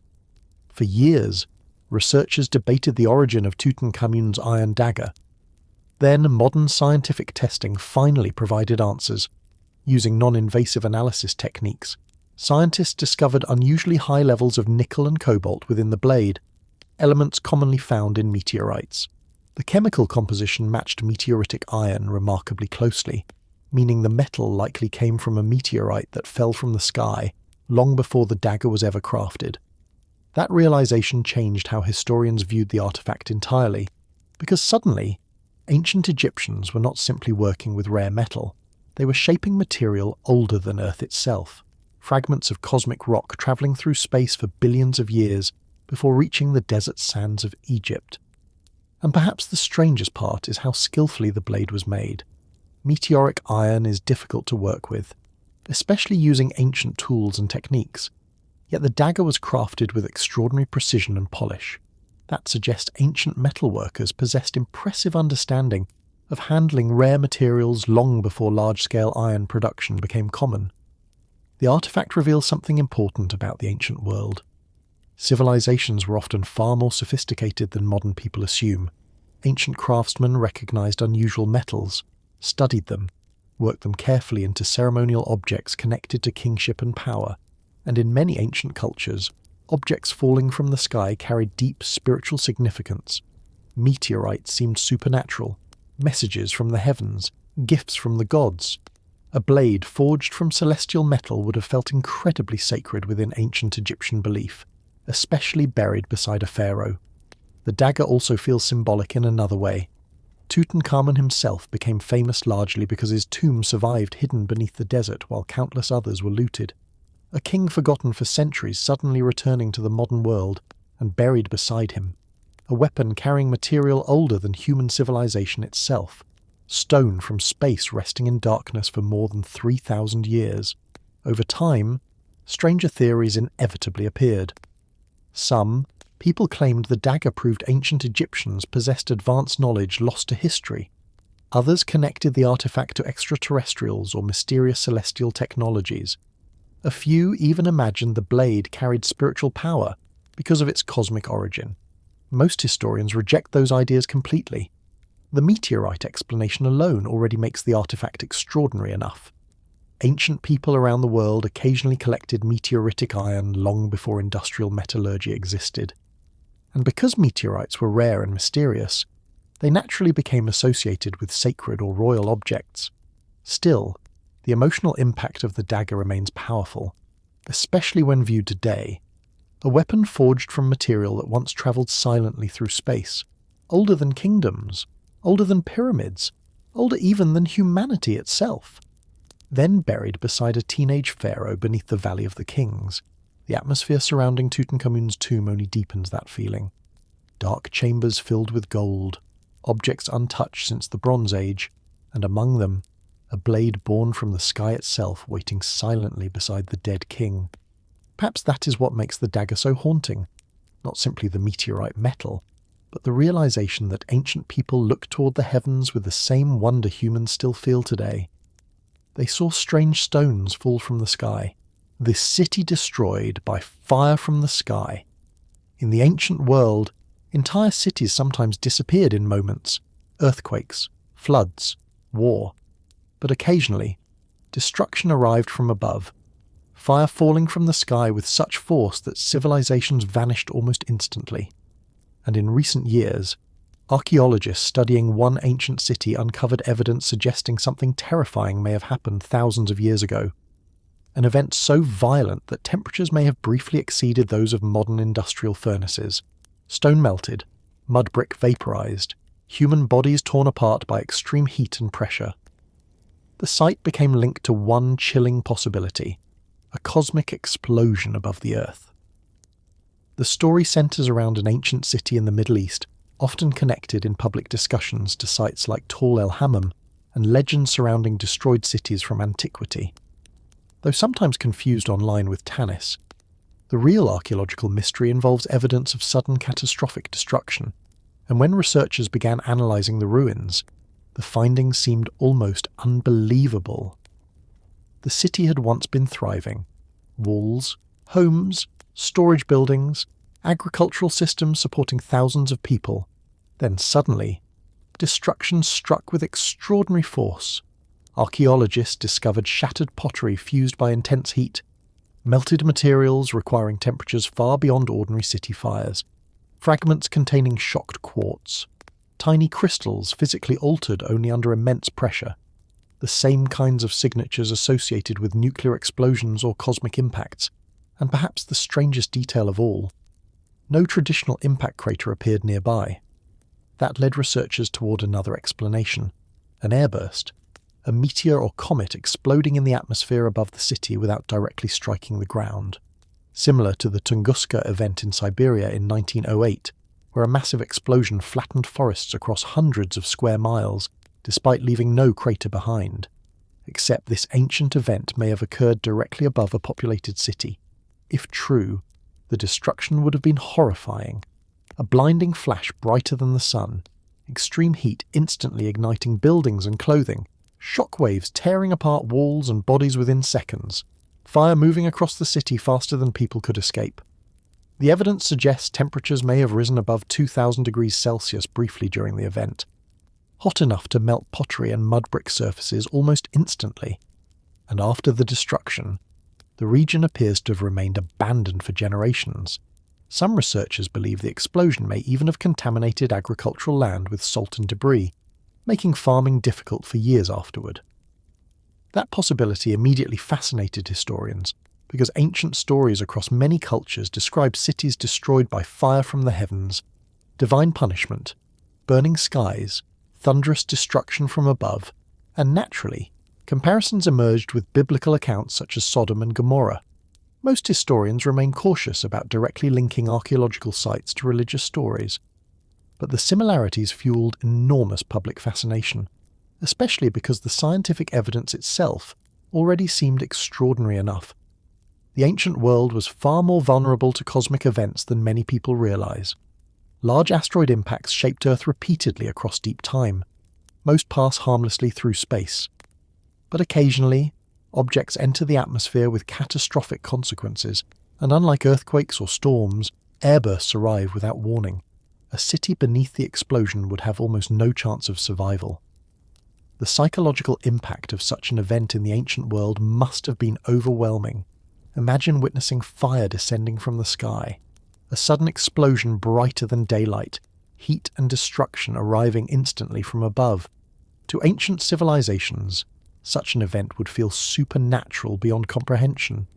For years, researchers debated the origin of Tutankhamun's iron dagger. Then modern scientific testing finally provided answers. Using non-invasive analysis techniques, scientists discovered unusually high levels of nickel and cobalt within the blade, elements commonly found in meteorites. The chemical composition matched meteoritic iron remarkably closely, meaning the metal likely came from a meteorite that fell from the sky long before the dagger was ever crafted. That realization changed how historians viewed the artifact entirely, because suddenly, ancient Egyptians were not simply working with rare metal, they were shaping material older than Earth itself, fragments of cosmic rock traveling through space for billions of years before reaching the desert sands of Egypt. And perhaps the strangest part is how skillfully the blade was made. Meteoric iron is difficult to work with, especially using ancient tools and techniques. Yet the dagger was crafted with extraordinary precision and polish. That suggests ancient metalworkers possessed impressive understanding of handling rare materials long before large-scale iron production became common. The artifact reveals something important about the ancient world. Civilizations were often far more sophisticated than modern people assume. Ancient craftsmen recognized unusual metals, studied them, worked them carefully into ceremonial objects connected to kingship and power, and in many ancient cultures, objects falling from the sky carried deep spiritual significance. Meteorites seemed supernatural, messages from the heavens, gifts from the gods. A blade forged from celestial metal would have felt incredibly sacred within ancient Egyptian belief, especially buried beside a pharaoh. The dagger also feels symbolic in another way. Tutankhamun himself became famous largely because his tomb survived hidden beneath the desert while countless others were looted. A king forgotten for centuries suddenly returning to the modern world and buried beside him. A weapon carrying material older than human civilization itself. Stone from space resting in darkness for more than 3,000 years. Over time, stranger theories inevitably appeared. Some people claimed the dagger proved ancient Egyptians possessed advanced knowledge lost to history. Others connected the artifact to extraterrestrials or mysterious celestial technologies. A few even imagined the blade carried spiritual power because of its cosmic origin. Most historians reject those ideas completely. The meteorite explanation alone already makes the artifact extraordinary enough. Ancient people around the world occasionally collected meteoritic iron long before industrial metallurgy existed. And because meteorites were rare and mysterious, they naturally became associated with sacred or royal objects. Still, the emotional impact of the dagger remains powerful, especially when viewed today. A weapon forged from material that once travelled silently through space, older than kingdoms, older than pyramids, older even than humanity itself. Then buried beside a teenage pharaoh beneath the Valley of the Kings. The atmosphere surrounding Tutankhamun's tomb only deepens that feeling. Dark chambers filled with gold, objects untouched since the Bronze Age, and among them, a blade born from the sky itself waiting silently beside the dead king. Perhaps that is what makes the dagger so haunting, not simply the meteorite metal, but the realization that ancient people looked toward the heavens with the same wonder humans still feel today. They saw strange stones fall from the sky, this city destroyed by fire from the sky. In the ancient world, entire cities sometimes disappeared in moments: earthquakes, floods, war. But occasionally, destruction arrived from above, fire falling from the sky with such force that civilizations vanished almost instantly. And in recent years, archaeologists studying one ancient city uncovered evidence suggesting something terrifying may have happened thousands of years ago. An event so violent that temperatures may have briefly exceeded those of modern industrial furnaces. Stone melted, mud brick vaporized, human bodies torn apart by extreme heat and pressure. The site became linked to one chilling possibility: a cosmic explosion above the Earth. The story centers around an ancient city in the Middle East, often connected in public discussions to sites like Tall El Hammam and legends surrounding destroyed cities from antiquity. Though sometimes confused online with Tanis, the real archaeological mystery involves evidence of sudden catastrophic destruction, and when researchers began analysing the ruins, the findings seemed almost unbelievable. The city had once been thriving. Walls, homes, storage buildings, agricultural systems supporting thousands of people. Then suddenly, destruction struck with extraordinary force. Archaeologists discovered shattered pottery fused by intense heat, melted materials requiring temperatures far beyond ordinary city fires, fragments containing shocked quartz, tiny crystals physically altered only under immense pressure, the same kinds of signatures associated with nuclear explosions or cosmic impacts, and perhaps the strangest detail of all, no traditional impact crater appeared nearby. That led researchers toward another explanation: an airburst, a meteor or comet exploding in the atmosphere above the city without directly striking the ground. Similar to the Tunguska event in Siberia in 1908, where a massive explosion flattened forests across hundreds of square miles, despite leaving no crater behind. Except this ancient event may have occurred directly above a populated city. If true, the destruction would have been horrifying. A blinding flash brighter than the sun, extreme heat instantly igniting buildings and clothing, shockwaves tearing apart walls and bodies within seconds, fire moving across the city faster than people could escape. The evidence suggests temperatures may have risen above 2,000 degrees Celsius briefly during the event, hot enough to melt pottery and mud brick surfaces almost instantly. And after the destruction, the region appears to have remained abandoned for generations. Some researchers believe the explosion may even have contaminated agricultural land with salt and debris, making farming difficult for years afterward. That possibility immediately fascinated historians, because ancient stories across many cultures describe cities destroyed by fire from the heavens, divine punishment, burning skies, thunderous destruction from above, and naturally, comparisons emerged with biblical accounts such as Sodom and Gomorrah. Most historians remain cautious about directly linking archaeological sites to religious stories, but the similarities fueled enormous public fascination, especially because the scientific evidence itself already seemed extraordinary enough. The ancient world was far more vulnerable to cosmic events than many people realize. Large asteroid impacts shaped Earth repeatedly across deep time. Most pass harmlessly through space. But occasionally, objects enter the atmosphere with catastrophic consequences, and unlike earthquakes or storms, airbursts arrive without warning. A city beneath the explosion would have almost no chance of survival. The psychological impact of such an event in the ancient world must have been overwhelming. Imagine witnessing fire descending from the sky, a sudden explosion brighter than daylight, heat and destruction arriving instantly from above. To ancient civilizations, such an event would feel supernatural beyond comprehension,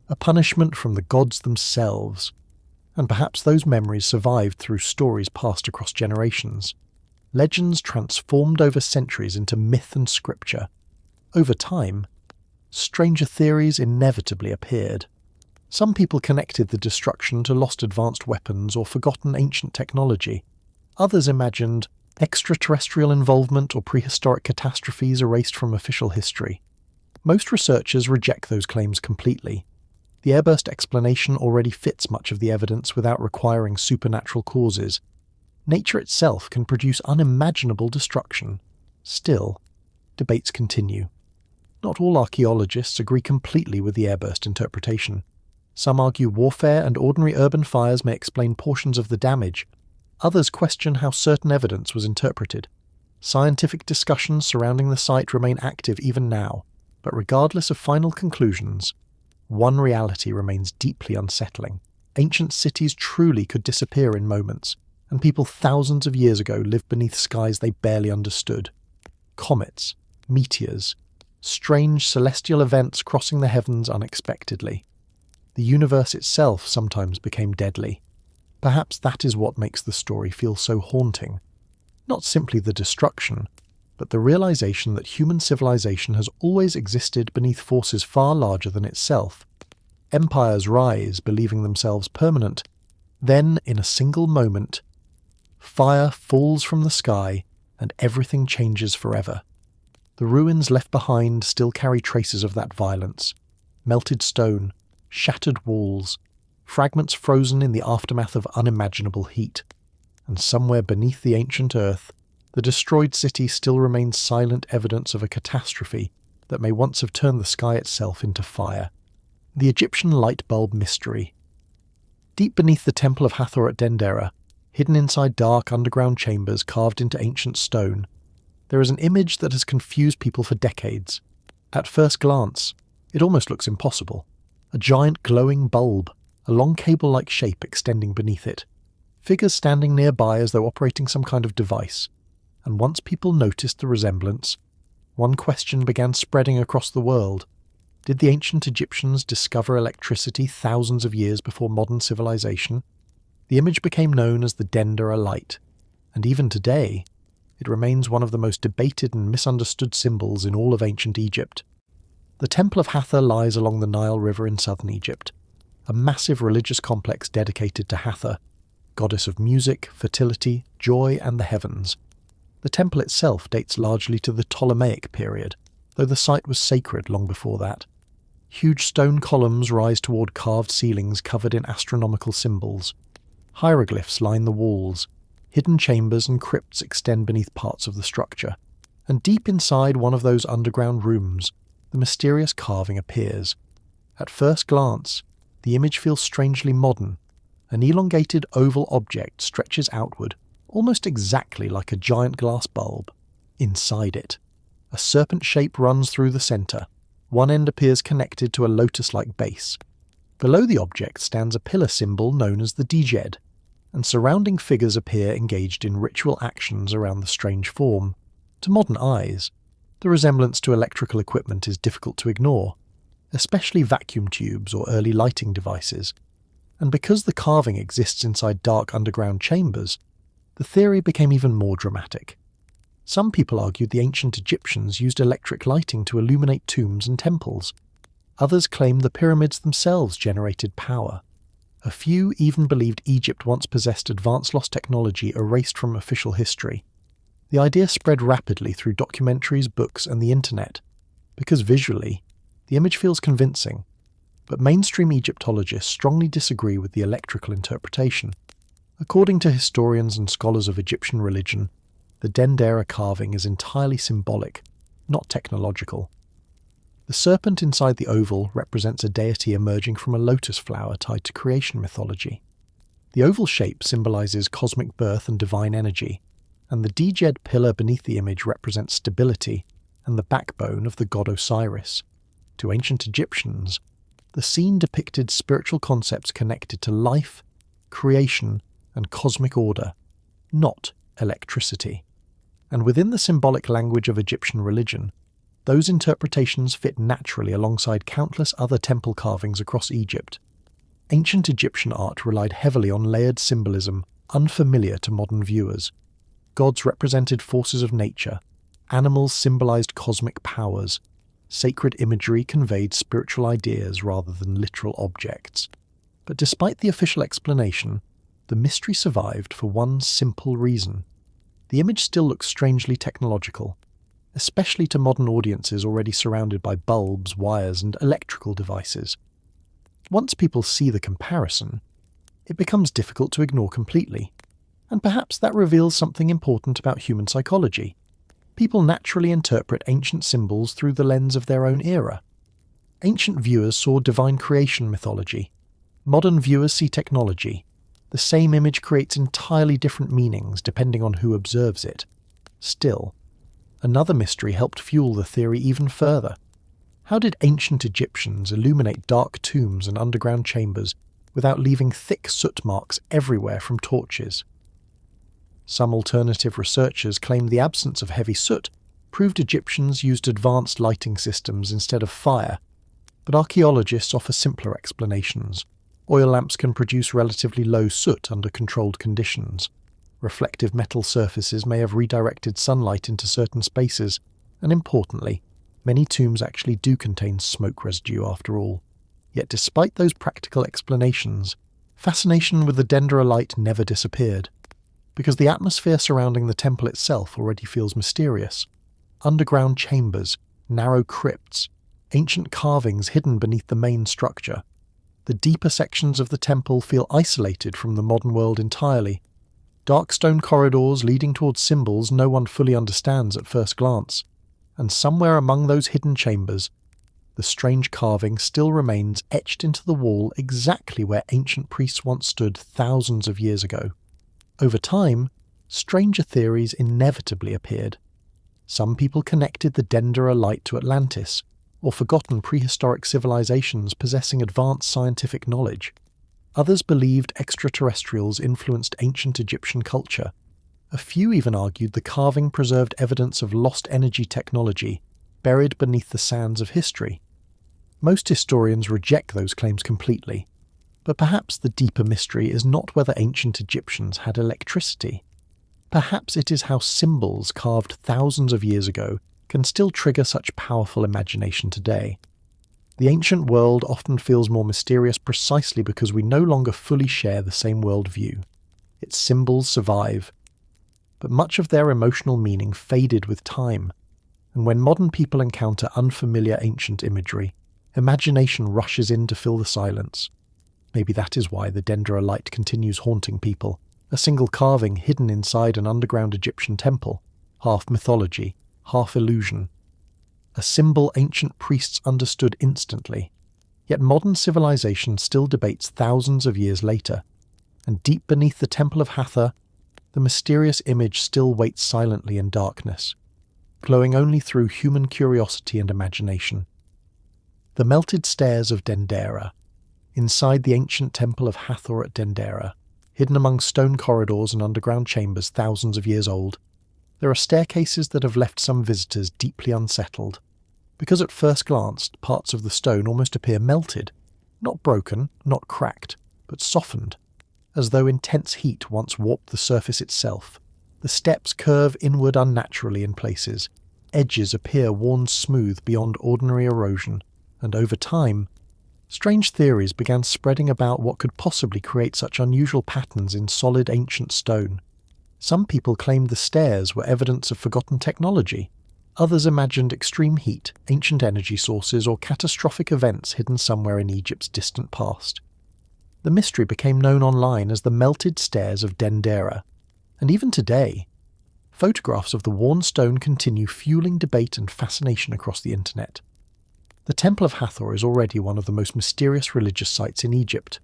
a punishment from the gods themselves. And perhaps those memories survived through stories passed across generations. Legends transformed over centuries into myth and scripture. Over time, stranger theories inevitably appeared. Some people connected the destruction to lost advanced weapons or forgotten ancient technology. Others imagined extraterrestrial involvement or prehistoric catastrophes erased from official history. Most researchers reject those claims completely. The airburst explanation already fits much of the evidence without requiring supernatural causes. Nature itself can produce unimaginable destruction. Still, debates continue. Not all archaeologists agree completely with the airburst interpretation. Some argue warfare and ordinary urban fires may explain portions of the damage. Others question how certain evidence was interpreted. Scientific discussions surrounding the site remain active even now, but regardless of final conclusions, one reality remains deeply unsettling. Ancient cities truly could disappear in moments, and people thousands of years ago lived beneath skies they barely understood. Comets, meteors, strange celestial events crossing the heavens unexpectedly. The universe itself sometimes became deadly. Perhaps that is what makes the story feel so haunting. Not simply the destruction, but the realization that human civilization has always existed beneath forces far larger than itself. Empires rise, believing themselves permanent. Then, in a single moment, fire falls from the sky and everything changes forever. The ruins left behind still carry traces of that violence. Melted stone, shattered walls, fragments frozen in the aftermath of unimaginable heat. And somewhere beneath the ancient earth, the destroyed city still remains silent evidence of a catastrophe that may once have turned the sky itself into fire. The Egyptian light bulb mystery. Deep beneath the Temple of Hathor at Dendera, hidden inside dark underground chambers carved into ancient stone, there is an image that has confused people for decades. At first glance, it almost looks impossible. A giant glowing bulb, a long cable-like shape extending beneath it. Figures standing nearby as though operating some kind of device. And once people noticed the resemblance, one question began spreading across the world. Did the ancient Egyptians discover electricity thousands of years before modern civilization? The image became known as the Dendera light, and even today, it remains one of the most debated and misunderstood symbols in all of ancient Egypt. The Temple of Hathor lies along the Nile River in southern Egypt, a massive religious complex dedicated to Hathor, goddess of music, fertility, joy, and the heavens. The temple itself dates largely to the Ptolemaic period, though the site was sacred long before that. Huge stone columns rise toward carved ceilings covered in astronomical symbols. Hieroglyphs line the walls. Hidden chambers and crypts extend beneath parts of the structure. And deep inside one of those underground rooms, the mysterious carving appears. At first glance, the image feels strangely modern. An elongated oval object stretches outward, almost exactly like a giant glass bulb. Inside it, a serpent shape runs through the center. One end appears connected to a lotus-like base. Below the object stands a pillar symbol known as the Djed, and surrounding figures appear engaged in ritual actions around the strange form. To modern eyes, the resemblance to electrical equipment is difficult to ignore, especially vacuum tubes or early lighting devices. And because the carving exists inside dark underground chambers, the theory became even more dramatic. Some people argued the ancient Egyptians used electric lighting to illuminate tombs and temples. Others claimed the pyramids themselves generated power. A few even believed Egypt once possessed advanced lost technology erased from official history. The idea spread rapidly through documentaries, books, and the internet, because visually, the image feels convincing. But mainstream Egyptologists strongly disagree with the electrical interpretation. According to historians and scholars of Egyptian religion, the Dendera carving is entirely symbolic, not technological. The serpent inside the oval represents a deity emerging from a lotus flower tied to creation mythology. The oval shape symbolizes cosmic birth and divine energy, and the Djed pillar beneath the image represents stability and the backbone of the god Osiris. To ancient Egyptians, the scene depicted spiritual concepts connected to life, creation, and cosmic order, not electricity. And within the symbolic language of Egyptian religion, those interpretations fit naturally alongside countless other temple carvings across Egypt. Ancient Egyptian art relied heavily on layered symbolism unfamiliar to modern viewers. Gods represented forces of nature, animals symbolized cosmic powers, sacred imagery conveyed spiritual ideas rather than literal objects. But despite the official explanation, the mystery survived for one simple reason. The image still looks strangely technological, especially to modern audiences already surrounded by bulbs, wires, and electrical devices. Once people see the comparison, it becomes difficult to ignore completely, and perhaps that reveals something important about human psychology. People naturally interpret ancient symbols through the lens of their own era. Ancient viewers saw divine creation mythology, Modern viewers see technology. The same image creates entirely different meanings depending on who observes it. Still, another mystery helped fuel the theory even further. How did ancient Egyptians illuminate dark tombs and underground chambers without leaving thick soot marks everywhere from torches? Some alternative researchers claim the absence of heavy soot proved Egyptians used advanced lighting systems instead of fire, but archaeologists offer simpler explanations. Oil lamps can produce relatively low soot under controlled conditions. Reflective metal surfaces may have redirected sunlight into certain spaces, and importantly, many tombs actually do contain smoke residue after all. Yet despite those practical explanations, fascination with the dendrolite never disappeared, because the atmosphere surrounding the temple itself already feels mysterious. Underground chambers, narrow crypts, ancient carvings hidden beneath the main structure. The deeper sections of the temple feel isolated from the modern world entirely. Dark stone corridors leading towards symbols no one fully understands at first glance. And somewhere among those hidden chambers, the strange carving still remains etched into the wall exactly where ancient priests once stood thousands of years ago. Over time, stranger theories inevitably appeared. Some people connected the Dendera light to Atlantis, or forgotten prehistoric civilizations possessing advanced scientific knowledge. Others believed extraterrestrials influenced ancient Egyptian culture. A few even argued the carving preserved evidence of lost energy technology buried beneath the sands of history. Most historians reject those claims completely, but perhaps the deeper mystery is not whether ancient Egyptians had electricity. Perhaps it is how symbols carved thousands of years ago can still trigger such powerful imagination today. The ancient world often feels more mysterious precisely because we no longer fully share the same worldview. Its symbols survive, but much of their emotional meaning faded with time, and when modern people encounter unfamiliar ancient imagery, imagination rushes in to fill the silence. Maybe that is why the Dendera light continues haunting people, a single carving hidden inside an underground Egyptian temple, half mythology, half illusion. A symbol ancient priests understood instantly, yet modern civilization still debates thousands of years later, and deep beneath the Temple of Hathor, the mysterious image still waits silently in darkness, glowing only through human curiosity and imagination. The melted stairs of Dendera. Inside the ancient Temple of Hathor at Dendera, hidden among stone corridors and underground chambers thousands of years old, there are staircases that have left some visitors deeply unsettled, because at first glance parts of the stone almost appear melted, not broken, not cracked, but softened, as though intense heat once warped the surface itself. The steps curve inward unnaturally in places, edges appear worn smooth beyond ordinary erosion, and over time, strange theories began spreading about what could possibly create such unusual patterns in solid ancient stone. Some people claimed the stairs were evidence of forgotten technology. Others imagined extreme heat, ancient energy sources, or catastrophic events hidden somewhere in Egypt's distant past. The mystery became known online as the melted stairs of Dendera, and even today, photographs of the worn stone continue fueling debate and fascination across the internet. The Temple of Hathor is already one of the most mysterious religious sites in Egypt.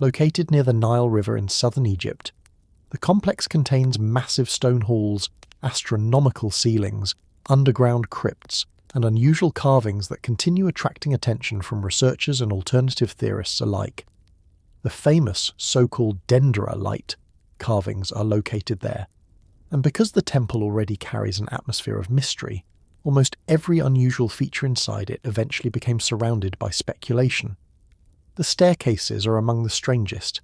Located near the Nile River in southern Egypt, the complex contains massive stone halls, astronomical ceilings, underground crypts, and unusual carvings that continue attracting attention from researchers and alternative theorists alike. The famous so-called Dendera light carvings are located there, and because the temple already carries an atmosphere of mystery, almost every unusual feature inside it eventually became surrounded by speculation. The staircases are among the strangest.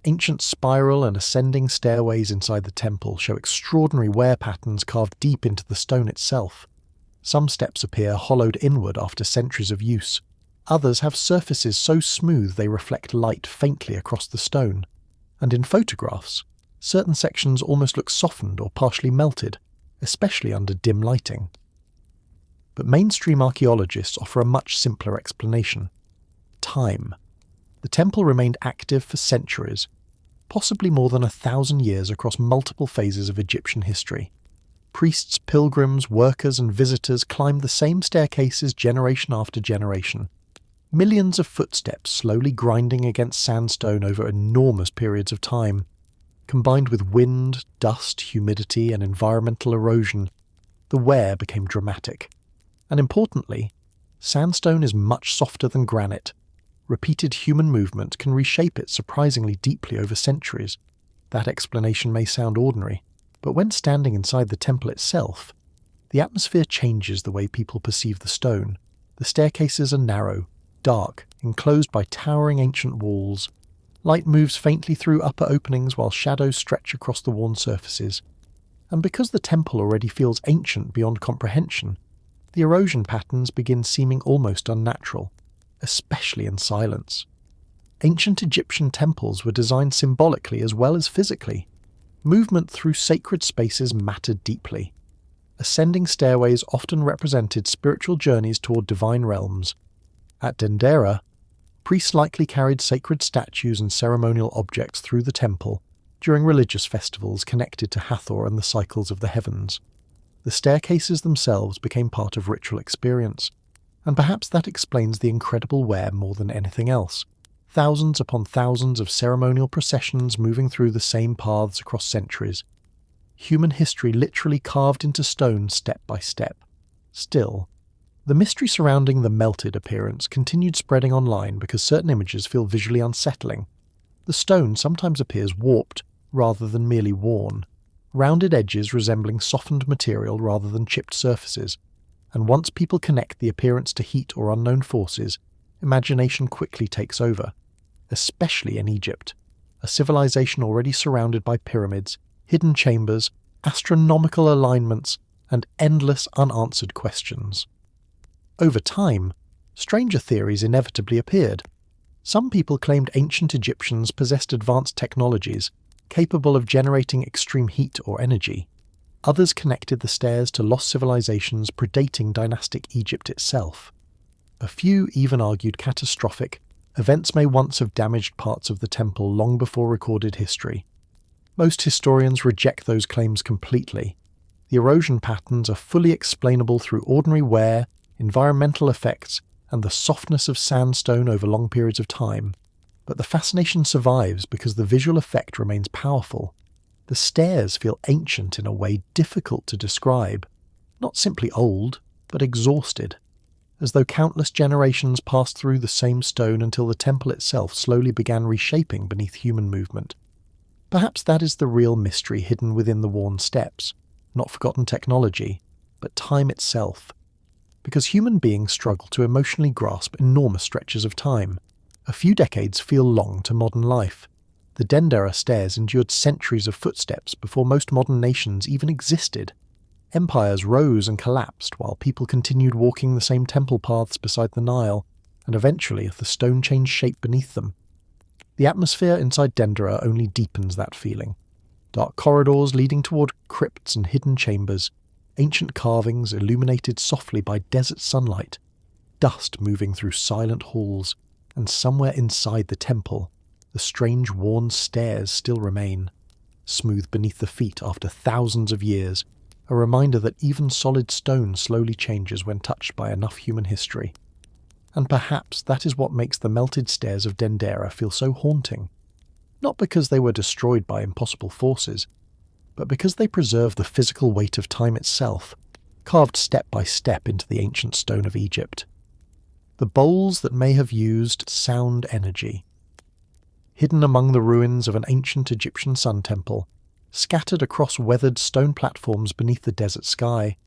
Ancient spiral and ascending stairways inside the temple show extraordinary wear patterns carved deep into the stone itself. Some steps appear hollowed inward after centuries of use. Others have surfaces so smooth they reflect light faintly across the stone. And in photographs, certain sections almost look softened or partially melted, especially under dim lighting. But mainstream archaeologists offer a much simpler explanation. Time. The temple remained active for centuries, possibly more than 1,000 years across multiple phases of Egyptian history. Priests, pilgrims, workers and visitors climbed the same staircases generation after generation. Millions of footsteps slowly grinding against sandstone over enormous periods of time. Combined with wind, dust, humidity, and environmental erosion, the wear became dramatic. And importantly, sandstone is much softer than granite. Repeated human movement can reshape it surprisingly deeply over centuries. That explanation may sound ordinary, but when standing inside the temple itself, the atmosphere changes the way people perceive the stone. The staircases are narrow, dark, enclosed by towering ancient walls. Light moves faintly through upper openings while shadows stretch across the worn surfaces. And because the temple already feels ancient beyond comprehension, the erosion patterns begin seeming almost unnatural, especially in silence. Ancient Egyptian temples were designed symbolically as well as physically. Movement through sacred spaces mattered deeply. Ascending stairways often represented spiritual journeys toward divine realms. At Dendera, priests likely carried sacred statues and ceremonial objects through the temple during religious festivals connected to Hathor and the cycles of the heavens. The staircases themselves became part of ritual experience, and perhaps that explains the incredible wear more than anything else. Thousands upon thousands of ceremonial processions moving through the same paths across centuries. Human history literally carved into stone step by step. Still, the mystery surrounding the melted appearance continued spreading online because certain images feel visually unsettling. The stone sometimes appears warped rather than merely worn, rounded edges resembling softened material rather than chipped surfaces, and once people connect the appearance to heat or unknown forces, imagination quickly takes over, especially in Egypt, a civilization already surrounded by pyramids, hidden chambers, astronomical alignments, and endless unanswered questions. Over time, stranger theories inevitably appeared. Some people claimed ancient Egyptians possessed advanced technologies capable of generating extreme heat or energy. Others connected the stairs to lost civilizations predating dynastic Egypt itself. A few even argued catastrophic events may once have damaged parts of the temple long before recorded history. Most historians reject those claims completely. The erosion patterns are fully explainable through ordinary wear, environmental effects, and the softness of sandstone over long periods of time. But the fascination survives because the visual effect remains powerful. The stairs feel ancient in a way difficult to describe, not simply old, but exhausted, as though countless generations passed through the same stone until the temple itself slowly began reshaping beneath human movement. Perhaps that is the real mystery hidden within the worn steps, not forgotten technology, but time itself. Because human beings struggle to emotionally grasp enormous stretches of time. A few decades feel long to modern life. The Dendera stairs endured centuries of footsteps before most modern nations even existed. Empires rose and collapsed while people continued walking the same temple paths beside the Nile, and eventually the stone changed shape beneath them. The atmosphere inside Dendera only deepens that feeling. Dark corridors leading toward crypts and hidden chambers, ancient carvings illuminated softly by desert sunlight, dust moving through silent halls, and somewhere inside the temple, the strange worn stairs still remain, smooth beneath the feet after thousands of years, a reminder that even solid stone slowly changes when touched by enough human history. And perhaps that is what makes the melted stairs of Dendera feel so haunting. Not because they were destroyed by impossible forces, but because they preserve the physical weight of time itself, carved step by step into the ancient stone of Egypt. The bowls that may have used sound energy. Hidden among the ruins of an ancient Egyptian sun temple, scattered across weathered stone platforms beneath the desert sky,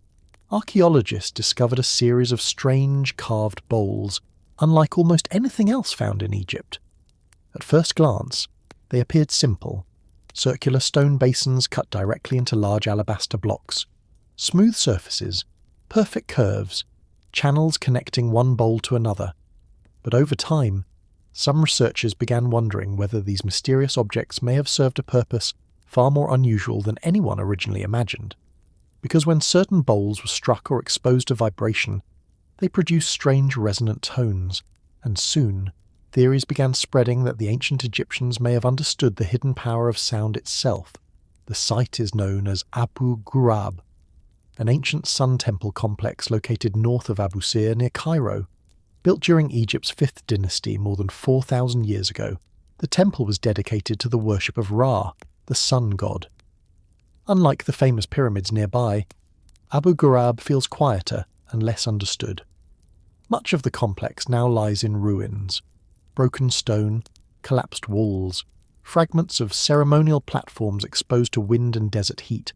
archaeologists discovered a series of strange carved bowls, unlike almost anything else found in Egypt. At first glance, they appeared simple. Circular stone basins cut directly into large alabaster blocks. Smooth surfaces, perfect curves, channels connecting one bowl to another. But over time, some researchers began wondering whether these mysterious objects may have served a purpose far more unusual than anyone originally imagined. Because when certain bowls were struck or exposed to vibration, they produced strange resonant tones, and soon, theories began spreading that the ancient Egyptians may have understood the hidden power of sound itself. The site is known as Abu Ghurab, an ancient sun temple complex located north of Abu Sir near Cairo. Built during Egypt's 5th dynasty more than 4,000 years ago, the temple was dedicated to the worship of Ra, the sun god. Unlike the famous pyramids nearby, Abu Ghurab feels quieter and less understood. Much of the complex now lies in ruins. Broken stone, collapsed walls, fragments of ceremonial platforms exposed to wind and desert heat.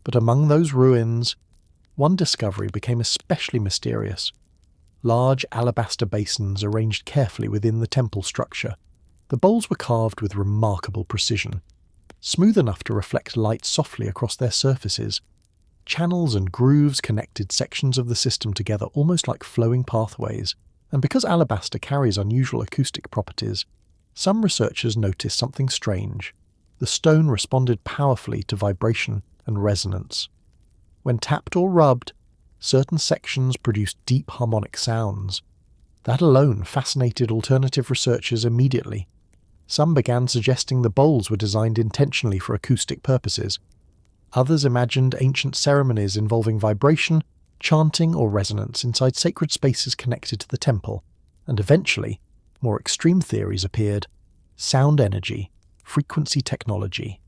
But among those ruins, one discovery became especially mysterious. Large alabaster basins arranged carefully within the temple structure. The bowls were carved with remarkable precision, smooth enough to reflect light softly across their surfaces. Channels and grooves connected sections of the system together almost like flowing pathways, and because alabaster carries unusual acoustic properties, some researchers noticed something strange. The stone responded powerfully to vibration and resonance. When tapped or rubbed, certain sections produced deep harmonic sounds. That alone fascinated alternative researchers immediately. Some began suggesting the bowls were designed intentionally for acoustic purposes. Others imagined ancient ceremonies involving vibration, chanting, or resonance inside sacred spaces connected to the temple. And eventually, more extreme theories appeared: sound energy, frequency technology,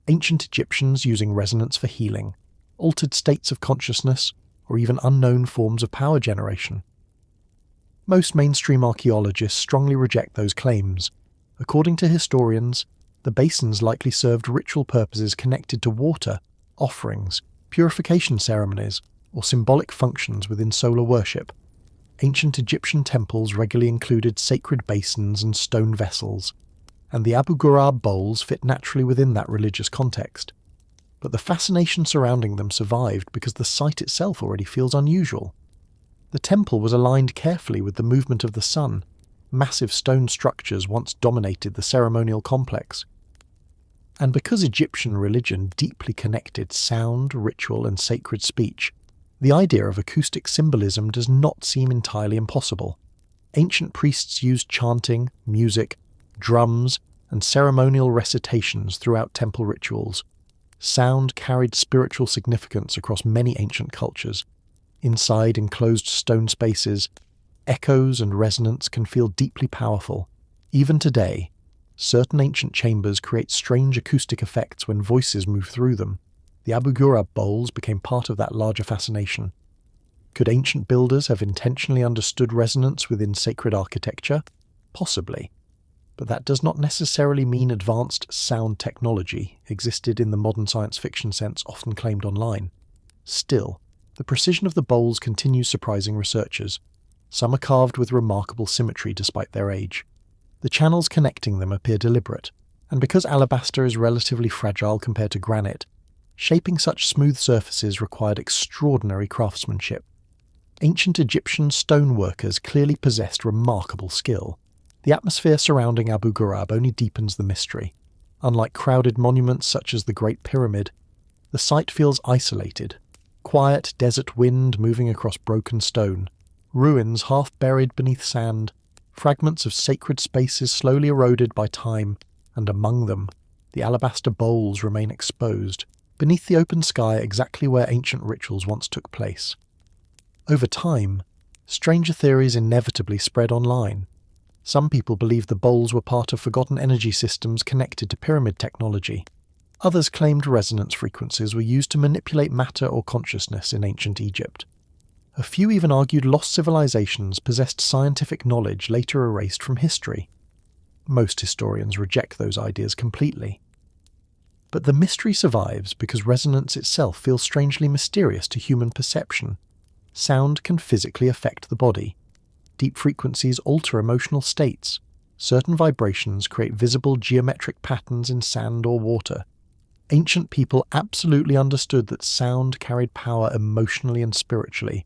ancient Egyptians using resonance for healing, altered states of consciousness, or even unknown forms of power generation. Most mainstream archaeologists strongly reject those claims. According to historians, the basins likely served ritual purposes connected to water, offerings, purification ceremonies, or symbolic functions within solar worship. Ancient Egyptian temples regularly included sacred basins and stone vessels, and the Abu Ghurab bowls fit naturally within that religious context. But the fascination surrounding them survived because the site itself already feels unusual. The temple was aligned carefully with the movement of the sun. Massive stone structures once dominated the ceremonial complex. And because Egyptian religion deeply connected sound, ritual, and sacred speech, the idea of acoustic symbolism does not seem entirely impossible. Ancient priests used chanting, music, drums, and ceremonial recitations throughout temple rituals. Sound carried spiritual significance across many ancient cultures. Inside enclosed stone spaces, echoes and resonance can feel deeply powerful. Even today, certain ancient chambers create strange acoustic effects when voices move through them. The Abu Ghurab bowls became part of that larger fascination. Could ancient builders have intentionally understood resonance within sacred architecture? Possibly. But that does not necessarily mean advanced sound technology existed in the modern science fiction sense often claimed online. Still, the precision of the bowls continues surprising researchers. Some are carved with remarkable symmetry despite their age. The channels connecting them appear deliberate, and because alabaster is relatively fragile compared to granite, shaping such smooth surfaces required extraordinary craftsmanship. Ancient Egyptian stone workers clearly possessed remarkable skill. The atmosphere surrounding Abu Ghurab only deepens the mystery. Unlike crowded monuments such as the Great Pyramid, the site feels isolated. Quiet desert wind moving across broken stone, ruins half buried beneath sand, fragments of sacred spaces slowly eroded by time, and among them, the alabaster bowls remain exposed, beneath the open sky exactly where ancient rituals once took place. Over time, stranger theories inevitably spread online. Some people believed the bowls were part of forgotten energy systems connected to pyramid technology. Others claimed resonance frequencies were used to manipulate matter or consciousness in ancient Egypt. A few even argued lost civilizations possessed scientific knowledge later erased from history. Most historians reject those ideas completely. But the mystery survives because resonance itself feels strangely mysterious to human perception. Sound can physically affect the body. Deep frequencies alter emotional states. Certain vibrations create visible geometric patterns in sand or water. Ancient people absolutely understood that sound carried power emotionally and spiritually,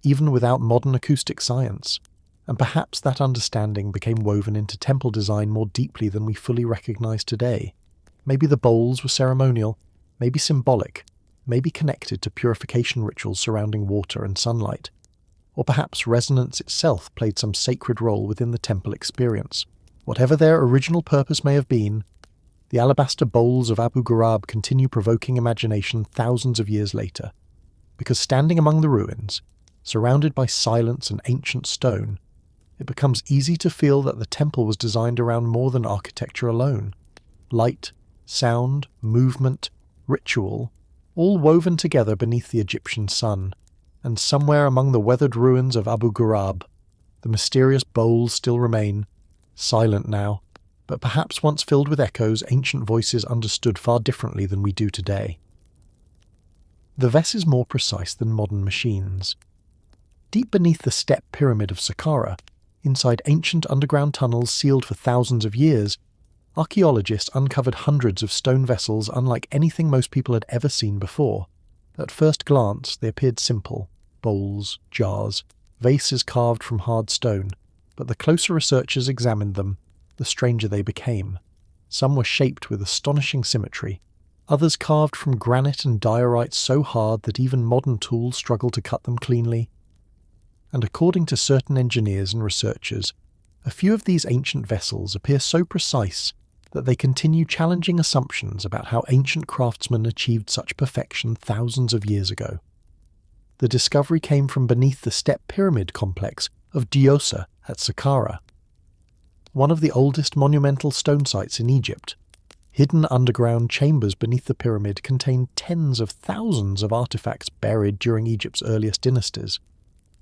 even without modern acoustic science. And perhaps that understanding became woven into temple design more deeply than we fully recognize today. Maybe the bowls were ceremonial, maybe symbolic, maybe connected to purification rituals surrounding water and sunlight. Or perhaps resonance itself played some sacred role within the temple experience. Whatever their original purpose may have been, the alabaster bowls of Abu Ghurab continue provoking imagination thousands of years later. Because standing among the ruins, surrounded by silence and ancient stone, it becomes easy to feel that the temple was designed around more than architecture alone. Light, sound, movement, ritual, all woven together beneath the Egyptian sun, and somewhere among the weathered ruins of Abu Ghurab, the mysterious bowls still remain, silent now, but perhaps once filled with echoes ancient voices understood far differently than we do today. The vess is more precise than modern machines. Deep beneath the step pyramid of Saqqara, inside ancient underground tunnels sealed for thousands of years, archaeologists uncovered hundreds of stone vessels unlike anything most people had ever seen before. At first glance, they appeared simple: bowls, jars, vases carved from hard stone, but the closer researchers examined them, the stranger they became. Some were shaped with astonishing symmetry, others carved from granite and diorite so hard that even modern tools struggle to cut them cleanly. And according to certain engineers and researchers, a few of these ancient vessels appear so precise that they continue challenging assumptions about how ancient craftsmen achieved such perfection thousands of years ago. The discovery came from beneath the step pyramid complex of Diosa at Saqqara, one of the oldest monumental stone sites in Egypt. Hidden underground chambers beneath the pyramid contain tens of thousands of artifacts buried during Egypt's earliest dynasties.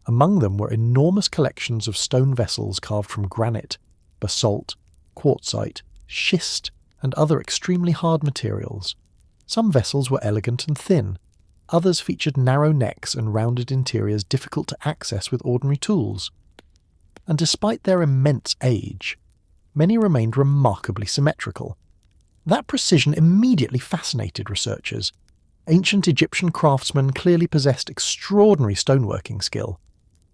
Among them were enormous collections of stone vessels carved from granite, basalt, quartzite, schist, and other extremely hard materials. Some vessels were elegant and thin. Others featured narrow necks and rounded interiors difficult to access with ordinary tools. And despite their immense age, many remained remarkably symmetrical. That precision immediately fascinated researchers. Ancient Egyptian craftsmen clearly possessed extraordinary stoneworking skill,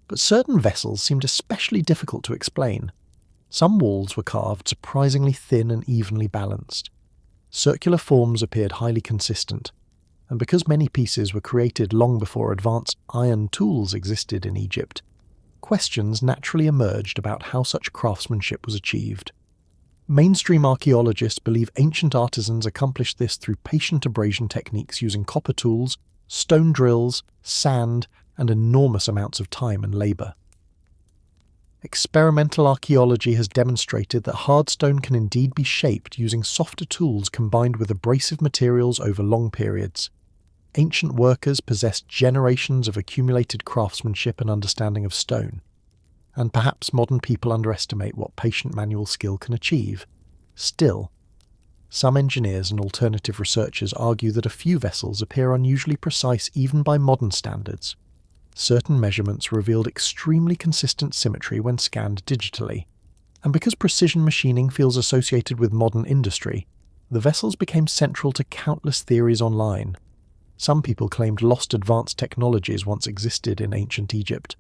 but certain vessels seemed especially difficult to explain. Some walls were carved surprisingly thin and evenly balanced. Circular forms appeared highly consistent, and because many pieces were created long before advanced iron tools existed in Egypt, questions naturally emerged about how such craftsmanship was achieved. Mainstream archaeologists believe ancient artisans accomplished this through patient abrasion techniques using copper tools, stone drills, sand, and enormous amounts of time and labour. Experimental archaeology has demonstrated that hard stone can indeed be shaped using softer tools combined with abrasive materials over long periods. Ancient workers possessed generations of accumulated craftsmanship and understanding of stone, and perhaps modern people underestimate what patient manual skill can achieve. Still, some engineers and alternative researchers argue that a few vessels appear unusually precise even by modern standards. Certain measurements revealed extremely consistent symmetry when scanned digitally, and because precision machining feels associated with modern industry, the vessels became central to countless theories online. Some people claimed lost advanced technologies once existed in ancient Egypt.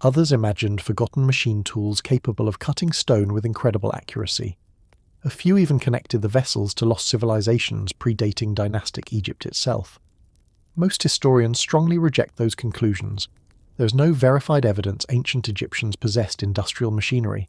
Others imagined forgotten machine tools capable of cutting stone with incredible accuracy. A few even connected the vessels to lost civilizations predating dynastic Egypt itself. Most historians strongly reject those conclusions. There is no verified evidence ancient Egyptians possessed industrial machinery.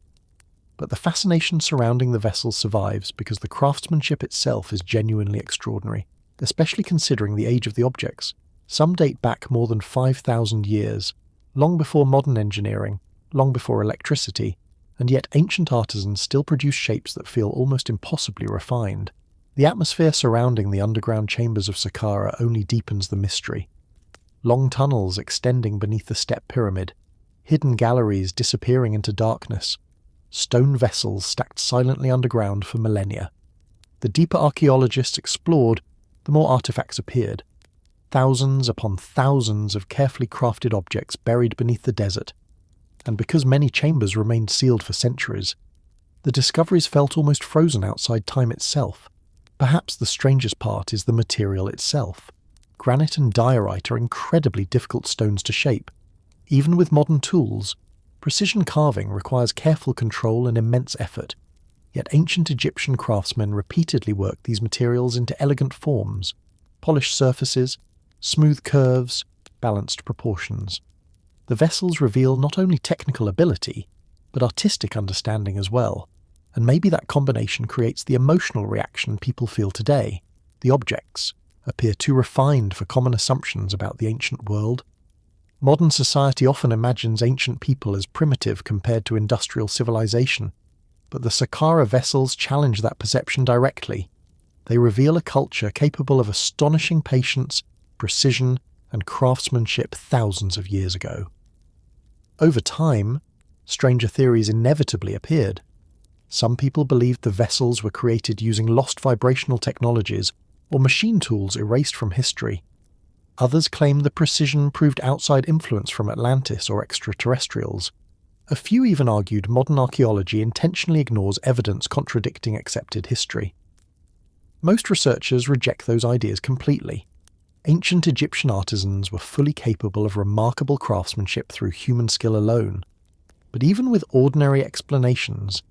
But the fascination surrounding the vessels survives because the craftsmanship itself is genuinely extraordinary, especially considering the age of the objects. Some date back more than 5,000 years, long before modern engineering, long before electricity, and yet ancient artisans still produce shapes that feel almost impossibly refined. The atmosphere surrounding the underground chambers of Saqqara only deepens the mystery. Long tunnels extending beneath the step pyramid, hidden galleries disappearing into darkness, stone vessels stacked silently underground for millennia. The deeper archaeologists explored, the more artifacts appeared. Thousands upon thousands of carefully crafted objects buried beneath the desert, and because many chambers remained sealed for centuries, the discoveries felt almost frozen outside time itself. Perhaps the strangest part is the material itself. Granite and diorite are incredibly difficult stones to shape. Even with modern tools, precision carving requires careful control and immense effort. Yet ancient Egyptian craftsmen repeatedly worked these materials into elegant forms, polished surfaces, smooth curves, balanced proportions. The vessels reveal not only technical ability, but artistic understanding as well. And maybe that combination creates the emotional reaction people feel today. The objects appear too refined for common assumptions about the ancient world. Modern society often imagines ancient people as primitive compared to industrial civilization, but the Saqqara vessels challenge that perception directly. They reveal a culture capable of astonishing patience, precision, and craftsmanship thousands of years ago. Over time, stranger theories inevitably appeared. Some people believed the vessels were created using lost vibrational technologies or machine tools erased from history. Others claimed the precision proved outside influence from Atlantis or extraterrestrials. A few even argued modern archaeology intentionally ignores evidence contradicting accepted history. Most researchers reject those ideas completely. Ancient Egyptian artisans were fully capable of remarkable craftsmanship through human skill alone. But even with ordinary explanations,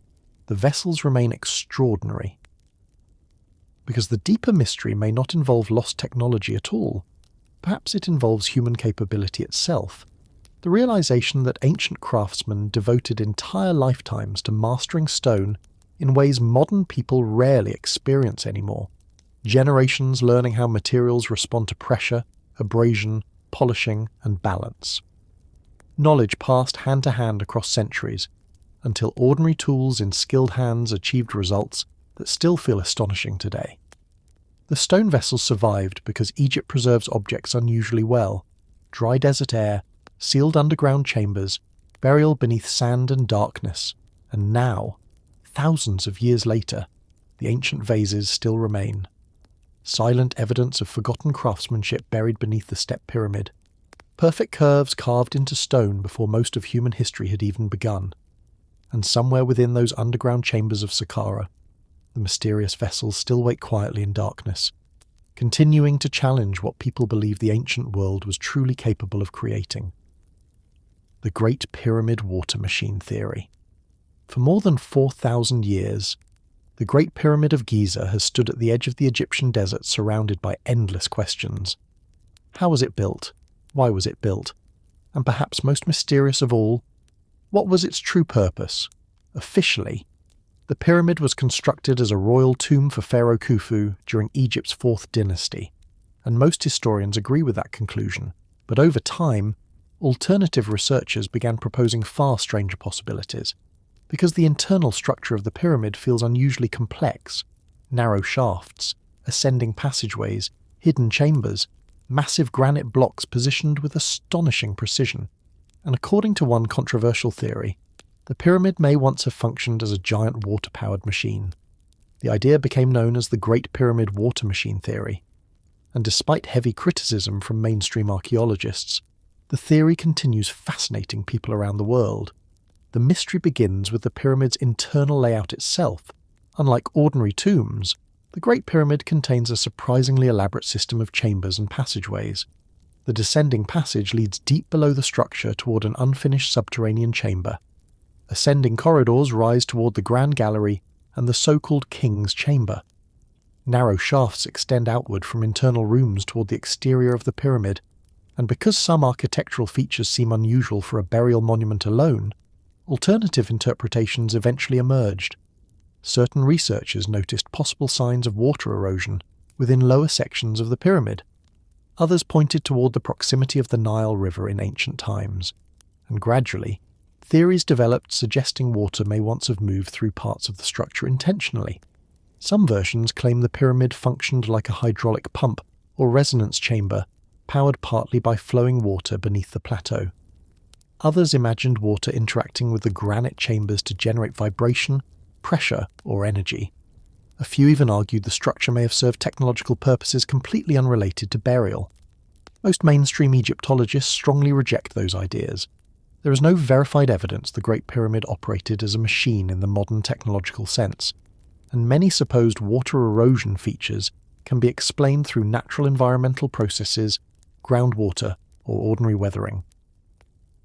the vessels remain extraordinary. Because the deeper mystery may not involve lost technology at all. Perhaps it involves human capability itself. The realization that ancient craftsmen devoted entire lifetimes to mastering stone in ways modern people rarely experience anymore. Generations learning how materials respond to pressure, abrasion, polishing, and balance. Knowledge passed hand to hand across centuries, until ordinary tools in skilled hands achieved results that still feel astonishing today. The stone vessels survived because Egypt preserves objects unusually well: dry desert air, sealed underground chambers, burial beneath sand and darkness, and now, thousands of years later, the ancient vases still remain. Silent evidence of forgotten craftsmanship buried beneath the step pyramid. Perfect curves carved into stone before most of human history had even begun. And somewhere within those underground chambers of Saqqara, the mysterious vessels still wait quietly in darkness, continuing to challenge what people believed the ancient world was truly capable of creating. The Great Pyramid Water Machine Theory. For more than 4,000 years, the Great Pyramid of Giza has stood at the edge of the Egyptian desert surrounded by endless questions. How was it built? Why was it built? And perhaps most mysterious of all, what was its true purpose? Officially, the pyramid was constructed as a royal tomb for Pharaoh Khufu during Egypt's 4th dynasty, and most historians agree with that conclusion. But over time, alternative researchers began proposing far stranger possibilities. Because the internal structure of the pyramid feels unusually complex: narrow shafts, ascending passageways, hidden chambers, massive granite blocks positioned with astonishing precision. And according to one controversial theory, the pyramid may once have functioned as a giant water-powered machine. The idea became known as the Great Pyramid Water Machine Theory. And despite heavy criticism from mainstream archaeologists, the theory continues fascinating people around the world. The mystery begins with the pyramid's internal layout itself. Unlike ordinary tombs, the Great Pyramid contains a surprisingly elaborate system of chambers and passageways. The descending passage leads deep below the structure toward an unfinished subterranean chamber. Ascending corridors rise toward the Grand Gallery and the so-called King's Chamber. Narrow shafts extend outward from internal rooms toward the exterior of the pyramid, and because some architectural features seem unusual for a burial monument alone, alternative interpretations eventually emerged. Certain researchers noticed possible signs of water erosion within lower sections of the pyramid. Others pointed toward the proximity of the Nile River in ancient times, and gradually, theories developed suggesting water may once have moved through parts of the structure intentionally. Some versions claim the pyramid functioned like a hydraulic pump or resonance chamber, powered partly by flowing water beneath the plateau. Others imagined water interacting with the granite chambers to generate vibration, pressure, or energy. A few even argued the structure may have served technological purposes completely unrelated to burial. Most mainstream Egyptologists strongly reject those ideas. There is no verified evidence the Great Pyramid operated as a machine in the modern technological sense, and many supposed water erosion features can be explained through natural environmental processes, groundwater, or ordinary weathering.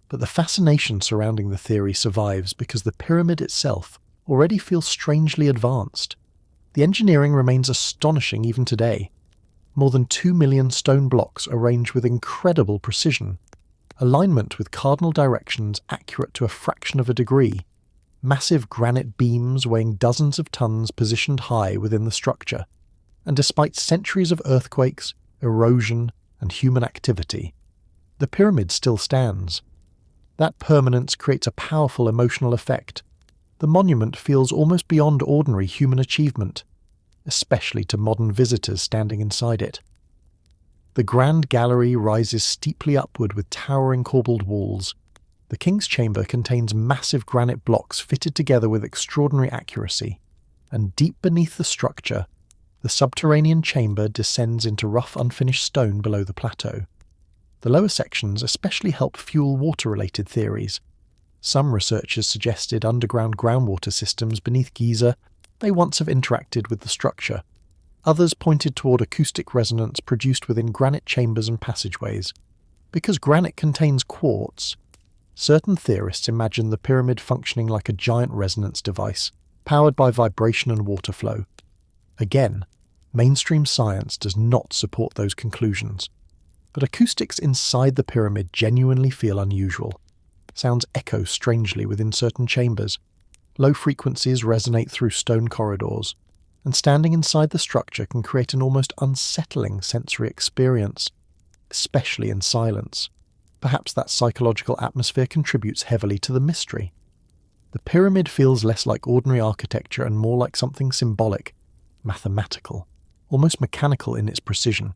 But the fascination surrounding the theory survives because the pyramid itself already feels strangely advanced. The engineering remains astonishing even today. More than 2 million stone blocks arranged with incredible precision. Alignment with cardinal directions accurate to a fraction of a degree. Massive granite beams weighing dozens of tons positioned high within the structure. And despite centuries of earthquakes, erosion, and human activity, the pyramid still stands. That permanence creates a powerful emotional effect. The monument feels almost beyond ordinary human achievement, especially to modern visitors standing inside it. The grand gallery rises steeply upward with towering corbelled walls. The king's chamber contains massive granite blocks fitted together with extraordinary accuracy, and deep beneath the structure, the subterranean chamber descends into rough unfinished stone below the plateau. The lower sections especially help fuel water-related theories. Some researchers suggested underground groundwater systems beneath Giza may once have interacted with the structure. Others pointed toward acoustic resonance produced within granite chambers and passageways. Because granite contains quartz, certain theorists imagine the pyramid functioning like a giant resonance device, powered by vibration and water flow. Again, mainstream science does not support those conclusions. But acoustics inside the pyramid genuinely feel unusual. Sounds echo strangely within certain chambers. Low frequencies resonate through stone corridors, and standing inside the structure can create an almost unsettling sensory experience, especially in silence. Perhaps that psychological atmosphere contributes heavily to the mystery. The pyramid feels less like ordinary architecture and more like something symbolic, mathematical, almost mechanical in its precision.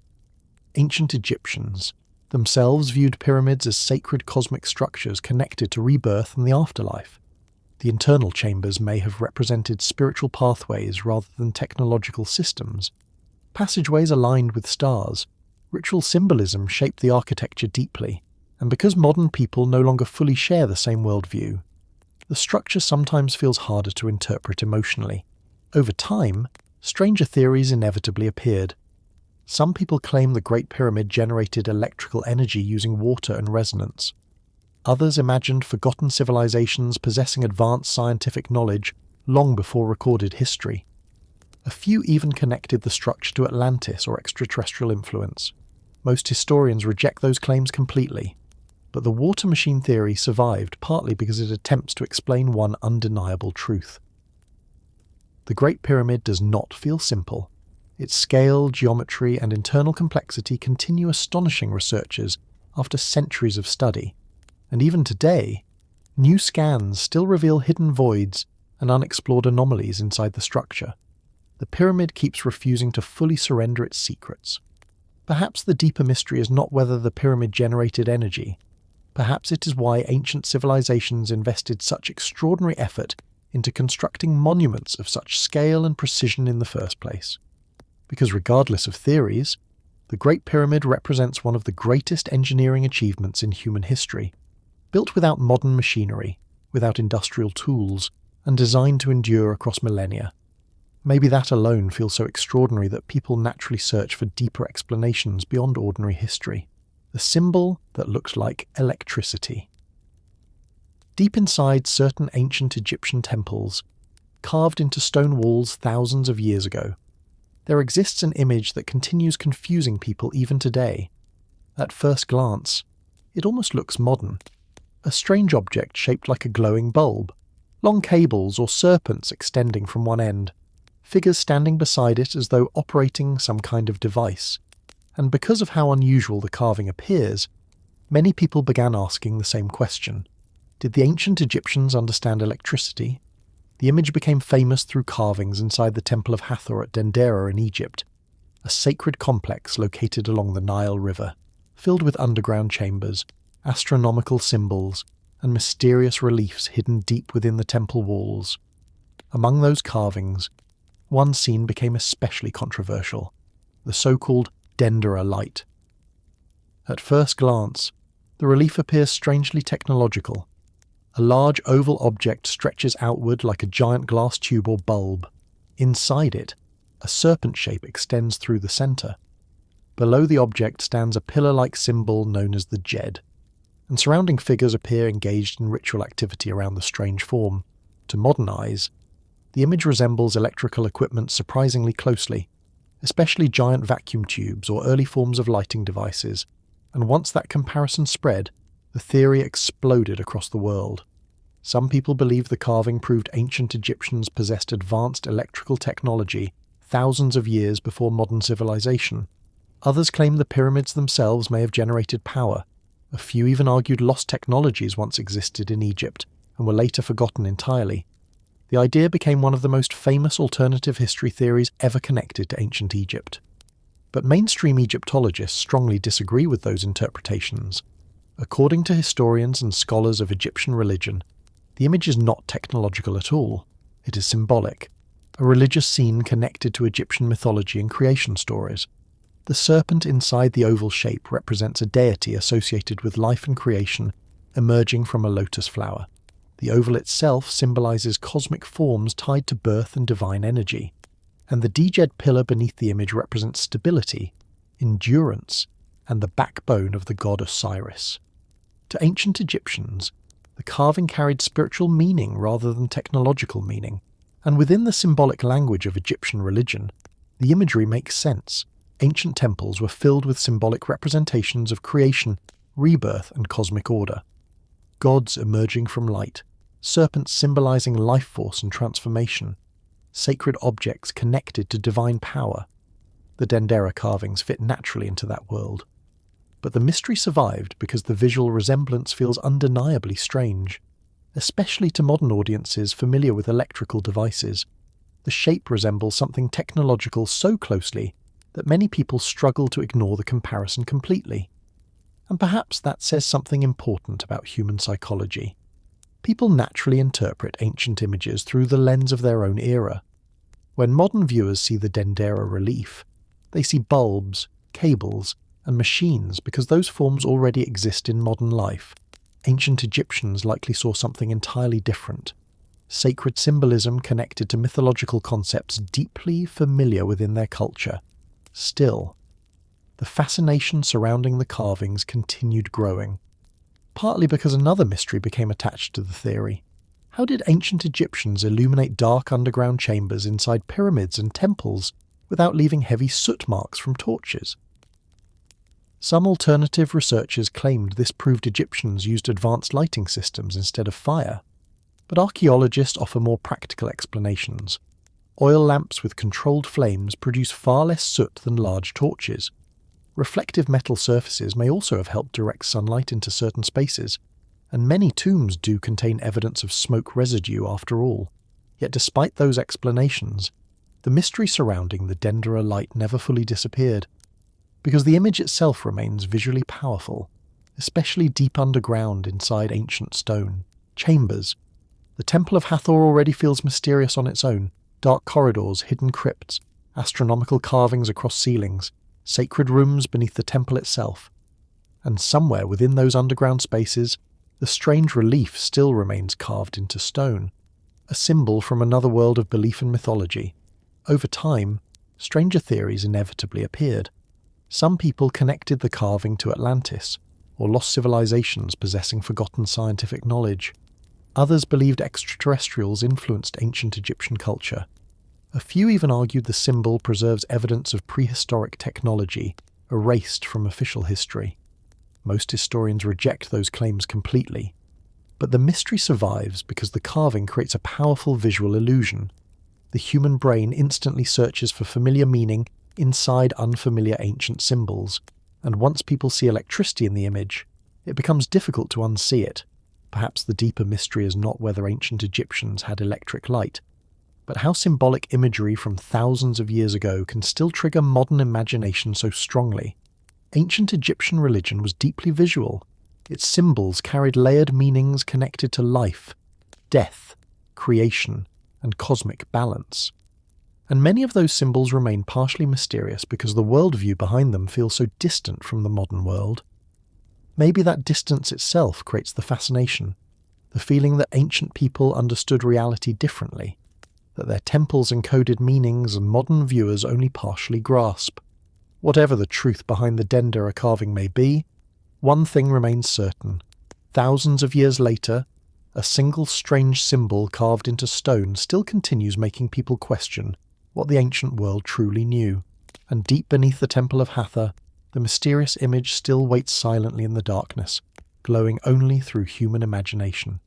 Ancient Egyptians themselves viewed pyramids as sacred cosmic structures connected to rebirth and the afterlife. The internal chambers may have represented spiritual pathways rather than technological systems. Passageways aligned with stars, ritual symbolism shaped the architecture deeply, and because modern people no longer fully share the same worldview, the structure sometimes feels harder to interpret emotionally. Over time, stranger theories inevitably appeared. Some people claim the Great Pyramid generated electrical energy using water and resonance. Others imagined forgotten civilizations possessing advanced scientific knowledge long before recorded history. A few even connected the structure to Atlantis or extraterrestrial influence. Most historians reject those claims completely, but the water machine theory survived partly because it attempts to explain one undeniable truth. The Great Pyramid does not feel simple. Its scale, geometry, and internal complexity continue astonishing researchers after centuries of study, and even today, new scans still reveal hidden voids and unexplored anomalies inside the structure. The pyramid keeps refusing to fully surrender its secrets. Perhaps the deeper mystery is not whether the pyramid generated energy. Perhaps it is why ancient civilizations invested such extraordinary effort into constructing monuments of such scale and precision in the first place. Because regardless of theories, the Great Pyramid represents one of the greatest engineering achievements in human history, built without modern machinery, without industrial tools, and designed to endure across millennia. Maybe that alone feels so extraordinary that people naturally search for deeper explanations beyond ordinary history. The symbol that looked like electricity. Deep inside certain ancient Egyptian temples, carved into stone walls thousands of years ago, there exists an image that continues confusing people even today. At first glance, it almost looks modern. A strange object shaped like a glowing bulb, long cables or serpents extending from one end, figures standing beside it as though operating some kind of device. And because of how unusual the carving appears, many people began asking the same question. Did the ancient Egyptians understand electricity? The image became famous through carvings inside the Temple of Hathor at Dendera in Egypt, a sacred complex located along the Nile River, filled with underground chambers, astronomical symbols, and mysterious reliefs hidden deep within the temple walls. Among those carvings, one scene became especially controversial, the so-called Dendera light. At first glance, the relief appears strangely technological. A large oval object stretches outward like a giant glass tube or bulb. Inside it, a serpent shape extends through the centre. Below the object stands a pillar-like symbol known as the Jed, and surrounding figures appear engaged in ritual activity around the strange form. To modern eyes, the image resembles electrical equipment surprisingly closely, especially giant vacuum tubes or early forms of lighting devices, and once that comparison spread, the theory exploded across the world. Some people believe the carving proved ancient Egyptians possessed advanced electrical technology thousands of years before modern civilization. Others claim the pyramids themselves may have generated power, A few even argued lost technologies once existed in Egypt and were later forgotten entirely. The idea became one of the most famous alternative history theories ever connected to ancient Egypt. But mainstream Egyptologists strongly disagree with those interpretations. According to historians and scholars of Egyptian religion, the image is not technological at all. It is symbolic, a religious scene connected to Egyptian mythology and creation stories. The serpent inside the oval shape represents a deity associated with life and creation emerging from a lotus flower. The oval itself symbolizes cosmic forms tied to birth and divine energy, and the djed pillar beneath the image represents stability, endurance, and the backbone of the god Osiris. To ancient Egyptians, the carving carried spiritual meaning rather than technological meaning, and within the symbolic language of Egyptian religion, the imagery makes sense. Ancient temples were filled with symbolic representations of creation, rebirth, and cosmic order. Gods emerging from light, serpents symbolizing life force and transformation, sacred objects connected to divine power. The Dendera carvings fit naturally into that world. But the mystery survived because the visual resemblance feels undeniably strange, especially to modern audiences familiar with electrical devices. The shape resembles something technological so closely that many people struggle to ignore the comparison completely. And perhaps that says something important about human psychology. People naturally interpret ancient images through the lens of their own era. When modern viewers see the Dendera relief, they see bulbs, cables, and machines because those forms already exist in modern life. Ancient Egyptians likely saw something entirely different. Sacred symbolism connected to mythological concepts deeply familiar within their culture. Still, the fascination surrounding the carvings continued growing, partly because another mystery became attached to the theory. How did ancient Egyptians illuminate dark underground chambers inside pyramids and temples without leaving heavy soot marks from torches? Some alternative researchers claimed this proved Egyptians used advanced lighting systems instead of fire, but archaeologists offer more practical explanations. Oil lamps with controlled flames produce far less soot than large torches. Reflective metal surfaces may also have helped direct sunlight into certain spaces, and many tombs do contain evidence of smoke residue after all. Yet despite those explanations, the mystery surrounding the Dendera light never fully disappeared, because the image itself remains visually powerful, especially deep underground inside ancient stone chambers. The Temple of Hathor already feels mysterious on its own. Dark corridors, hidden crypts, astronomical carvings across ceilings, sacred rooms beneath the temple itself. And somewhere within those underground spaces, the strange relief still remains carved into stone, a symbol from another world of belief and mythology. Over time, stranger theories inevitably appeared. Some people connected the carving to Atlantis, or lost civilizations possessing forgotten scientific knowledge. Others believed extraterrestrials influenced ancient Egyptian culture. A few even argued the symbol preserves evidence of prehistoric technology erased from official history. Most historians reject those claims completely, but the mystery survives because the carving creates a powerful visual illusion. The human brain instantly searches for familiar meaning inside unfamiliar ancient symbols, and once people see electricity in the image, it becomes difficult to unsee it. Perhaps the deeper mystery is not whether ancient Egyptians had electric light, but how symbolic imagery from thousands of years ago can still trigger modern imagination so strongly. Ancient Egyptian religion was deeply visual. Its symbols carried layered meanings connected to life, death, creation, and cosmic balance. And many of those symbols remain partially mysterious because the worldview behind them feels so distant from the modern world. Maybe that distance itself creates the fascination, the feeling that ancient people understood reality differently, that their temples encoded meanings and modern viewers only partially grasp. Whatever the truth behind the Dendera carving may be, one thing remains certain. Thousands of years later, a single strange symbol carved into stone still continues making people question what the ancient world truly knew. And deep beneath the Temple of Hathor, the mysterious image still waits silently in the darkness, glowing only through human imagination.